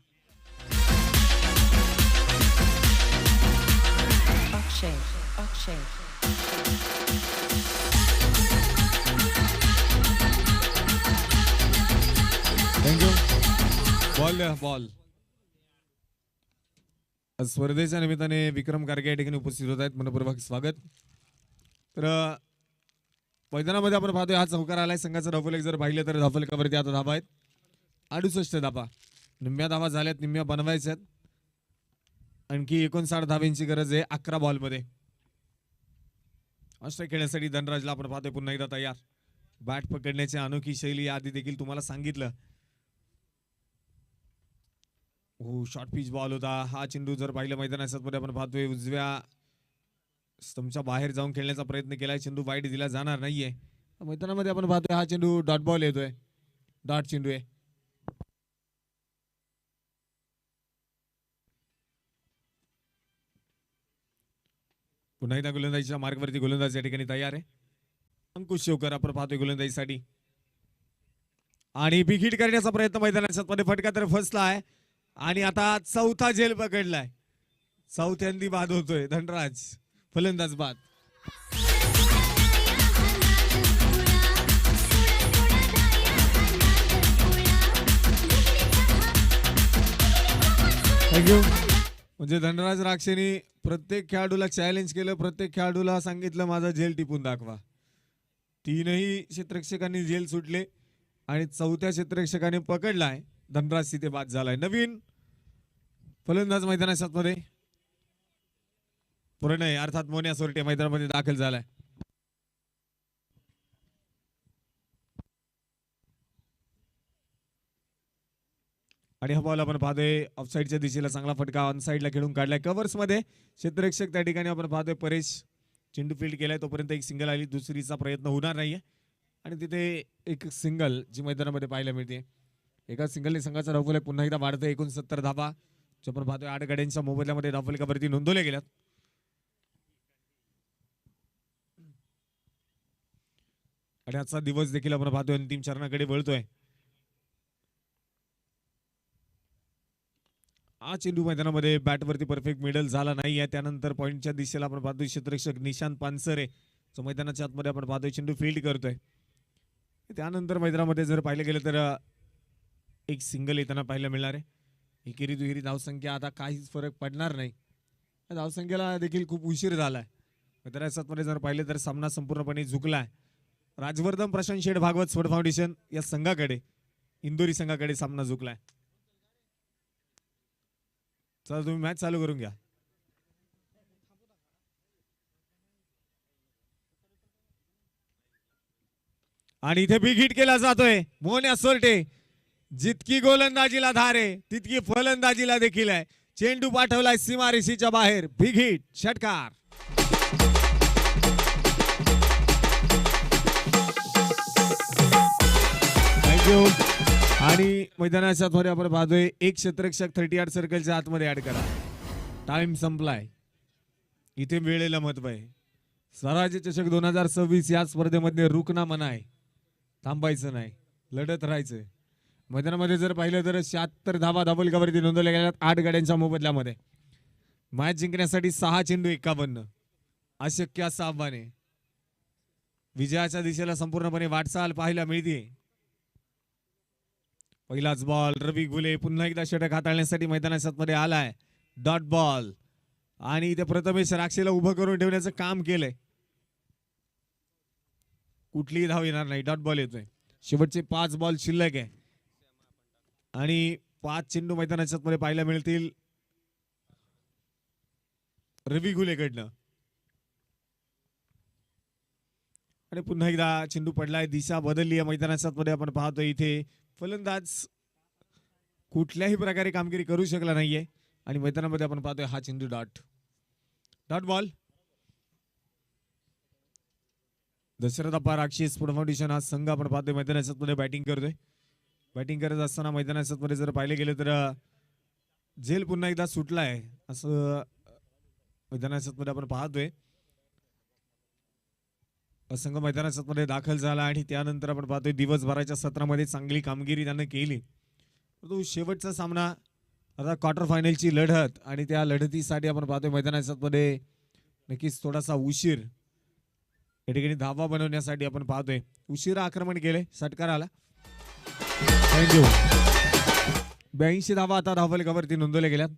थँक्यू. बॉल. स्पर्धेच्या निमित्ताने विक्रम गारगे या ठिकाणी उपस्थित होत आहेत. मनपूर्वक स्वागत. तर मैदानामध्ये आपण पाहतोय हा चौकार आलाय. संघाचा धावफलक जर पाहिलं तर धावफलकावरती आता धावा आहेत 68 धावा. निम्म्या धावा झाल्यात, निम्म्या बनवायच्यात. आणखी 59 धावांची गरज आहे 11 बॉलमध्ये. अष्टक खेळण्यासाठी धनराजला आपण पाहतोय पुन्हा एकदा तयार. बॅट पकडण्याची अनोखी शैली आधी देखील तुम्हाला सांगितलं. हो शॉर्ट पिच बॉल होता हा चेंडू. जर पाहिलं मैदानाच्या मध्ये आपण पाहतोय उजव्या स्टंपच्या बाहेर जाऊन खेळण्याचा प्रयत्न केलाय. चेंडू वाईट दिला जाणार नाहीये. मैदानामध्ये आपण पाहतोय हा चेंडू डॉट बॉल येतोय. डॉट चेंडू आहे. पुन्हा एकदा गोलंदाजीच्या मार्गवरती गोलंदाज या ठिकाणी तयार आहे. अंकुश शेवकर आपण पाहतोय गोलंदाजीसाठी आणि बिग हिट करण्याचा प्रयत्न मैदानाच्या मध्ये. फटका तर फसला आहे आणि आता चौथा झेल पकडलाय. चौथ्यांदी बाद होतोय धनराज. फलंदाज बाद. थँक्यू. म्हणजे धनराज राक्षेनी प्रत्येक खेळाडूला चॅलेंज केलं. प्रत्येक खेळाडूला सांगितलं माझा झेल टिपून दाखवा. तीनही क्षेत्ररक्षकांनी झेल सुटले आणि चौथ्या क्षेत्ररक्षकाने पकडलाय. धनराज तिथे बाद झालाय. नवीन फलंदाज मैदानाच्या मध्ये प्रणय अर्थात मोन्या सोरटे मैदानामध्ये दाखल झालाय. आणि हा बॉल आपण पाहतोय ऑफसाईडच्या दिशेला चांगला फटका ऑन साईडला खेळून काढलाय. कव्हर्स मध्ये क्षेत्ररक्षक त्या ठिकाणी आपण पाहतोय परेश चेंडू फील्ड केलाय. तोपर्यंत एक सिंगल आली. दुसरीचा प्रयत्न होणार नाहीये आणि तिथे एक सिंगल जी मैदानामध्ये पाहायला मिळते. एका सिंगलने संघाचा डावफलक पुन्हा एकदा वाढतोय. 69 धावा जो आपण पाहतोय 8 गाड्यांच्या मोबदल्यामध्ये डावफलकावरती नोंदवल्या गेल्यात. आणि आजचा दिवस देखील आपण पाहतोय अंतिम चरणाकडे वळतोय. हा चेंडू मैदानामध्ये बॅटवरती परफेक्ट मिडल झाला नाहीये. त्यानंतर पॉईंटच्या दिशेला आपण पाहतोय क्षेत्ररक्षक निशांत पानसरे जो मैदानाच्या आतमध्ये आपण पाहतोय चेंडू फील्ड करतोय. त्यानंतर मैदानामध्ये जर पाहिलं गेलं तर एक सिंगल येताना पाहायला मिळणार आहे. एकेरी दुहेरी धावसंख्या आता काहीच फरक पडणार नाही. धावसंख्येला देखील खूप उशीर झालाय. मैदानाच्या आतमध्ये जर पाहिलं तर सामना संपूर्णपणे झुकलाय. राजवर्धन प्रशांत शेठ भागवत स्पोर्ट फाउंडेशन या संघाकडे इंदोरी संघाकडे सामना झुकलाय. चला तुम्ही मॅच चालू करून घ्या. आणि इथे बिग हिट केला जातोय. मोन्या सोरटे जितकी गोलंदाजीला धार आहे तितकी फलंदाजीला देखील आहे. चेंडू पाठवलाय सीमारेषेच्या बाहेर. बिग हिट षटकार. थँक्यू. आणि मैदानाच्या आतमध्ये आपण पाहतोय एक क्षेत्ररक्षक 38 सर्कलच्या आतमध्ये ऍड करा. टाइम संपलाय. इथे वेळेला महत्व आहे. स्वराज्य चषक 2026 या स्पर्धेमध्ये रुकना मना आहे. थांबायचं नाही. लढत राहायचं. मैदानामध्ये जर पाहिलं तर 76 धावा धावफलकावरती नोंदवल्या गेल्यात 8 गाड्यांच्या मोबदल्यामध्ये. मॅच जिंकण्यासाठी 6 चेंडू 51. अशक्य असं आव्हान आहे. विजयाच्या दिशेला संपूर्णपणे वाटचाल पाहायला मिळते. पहिलाच बॉल रवी गुले पुन्हा एकदा षटक हाताळण्यासाठी मैदानाच्या मध्ये आलाय. डॉट बॉल आणि इथे प्रथमेश राक्षेला उभं करून ठेवण्याचं काम केलंय. कुठलीही धाव येणार नाही. डॉट बॉल येतोय. शेवटचे 5 बॉल शिल्लक आहे आणि 5 चेंडू मैदानाच्या मध्ये पाहायला मिळतील रवी गुलेकडनं. आणि पुन्हा एकदा चेंडू पडलाय. दिशा बदलली आहे मैदानाच्या मध्ये आपण पाहतोय. इथे फलंदाज कुठल्याही प्रकारे कामगिरी करू शकला नाहीये आणि मैदानामध्ये आपण पाहतोय हा चेंडू dot ball. Dasharath Appa Rakshi sport foundation हा संघ आपण पाहतोय मैदानाच्या मध्ये बॅटिंग करतोय. बॅटिंग करत असताना मैदानाच्या मध्ये जर पाहिले गेले तर झेल पुन्हा एकदा सुटलाय असं मैदानाच्या मध्ये आपण पाहतोय. संघ मैदानाच्या मध्ये दाखल झाला आणि त्यानंतर आपण पाहतोय दिवसभराच्या सत्रामध्ये चांगली कामगिरी त्यानं केली. परंतु शेवटचा सामना आता क्वार्टर फायनलची लढत आणि त्या लढतीसाठी आपण पाहतोय मैदानाच्या मध्ये नक्कीच थोडासा उशीर या ठिकाणी धावा बनवण्यासाठी आपण पाहतोय. उशिरा आक्रमण केले. षटकार आला. थँक्यू. 82 धावा आता धावफलकावरती नोंदवल्या गेल्यात.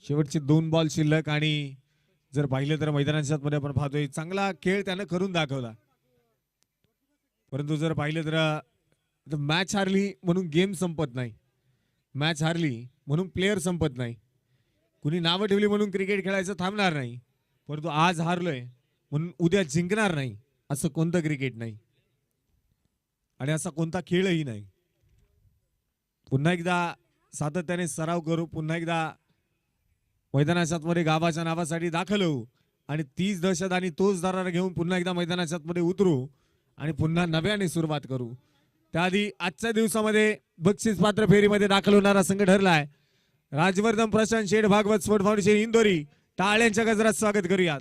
शेवटचे 2 बॉल शिल्लक आणि जर पाहिलं तर मैदानाच्या मध्ये आपण पाहतोय चांगला खेळ त्यानं करून दाखवला. परंतु जर पाहिलं तर मॅच हारली म्हणून गेम संपत नाही. मॅच हारली म्हणून प्लेयर संपत नाही. कुणी नावं ठेवली म्हणून क्रिकेट खेळायचं थांबणार नाही, परंतु आज हारलोय म्हणून उद्या जिंकणार नाही असं कोणतं क्रिकेट नाही आणि असा कोणता खेळही नाही. पुन्हा एकदा सातत्याने सराव करू, पुन्हा एकदा मैदानाच्या मध्ये गावाच्या नावासाठी दाखल होऊ आणि तीच दहशत आणि तोच दरारा घेऊन पुन्हा एकदा मैदानाच्या मध्ये उतरू आणि पुन्हा नव्याने सुरुवात करू. त्याआधी आजच्या दिवसामध्ये बक्षीस पात्र फेरीमध्ये दाखल होणारा संघ ठरलाय राजवर्धन प्रशांत शेठ भागवत स्पोर्ट फाउंडेशन इंदोरी. टाळ्यांच्या गजरात स्वागत करूयात.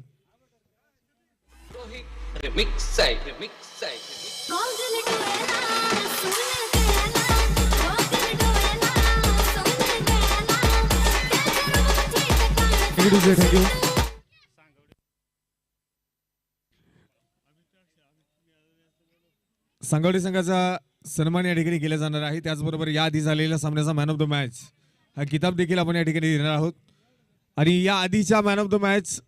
रिमिक्स आहे रिमिक्स आहे गोगल डोळ्याला सोनं गळ्याला गोगल डोळ्याला सोनं गळ्याला थँक्यू. सांगवडी संघाचा सन्मान या ठिकाणी केला जाणार आहे. त्याचबरोबर या आधी झालेल्या सामन्याचा मॅन ऑफ द मॅच हा किताब देखील आपण या ठिकाणी देणार आहोत आणि या आधीच्या मॅन ऑफ द मॅच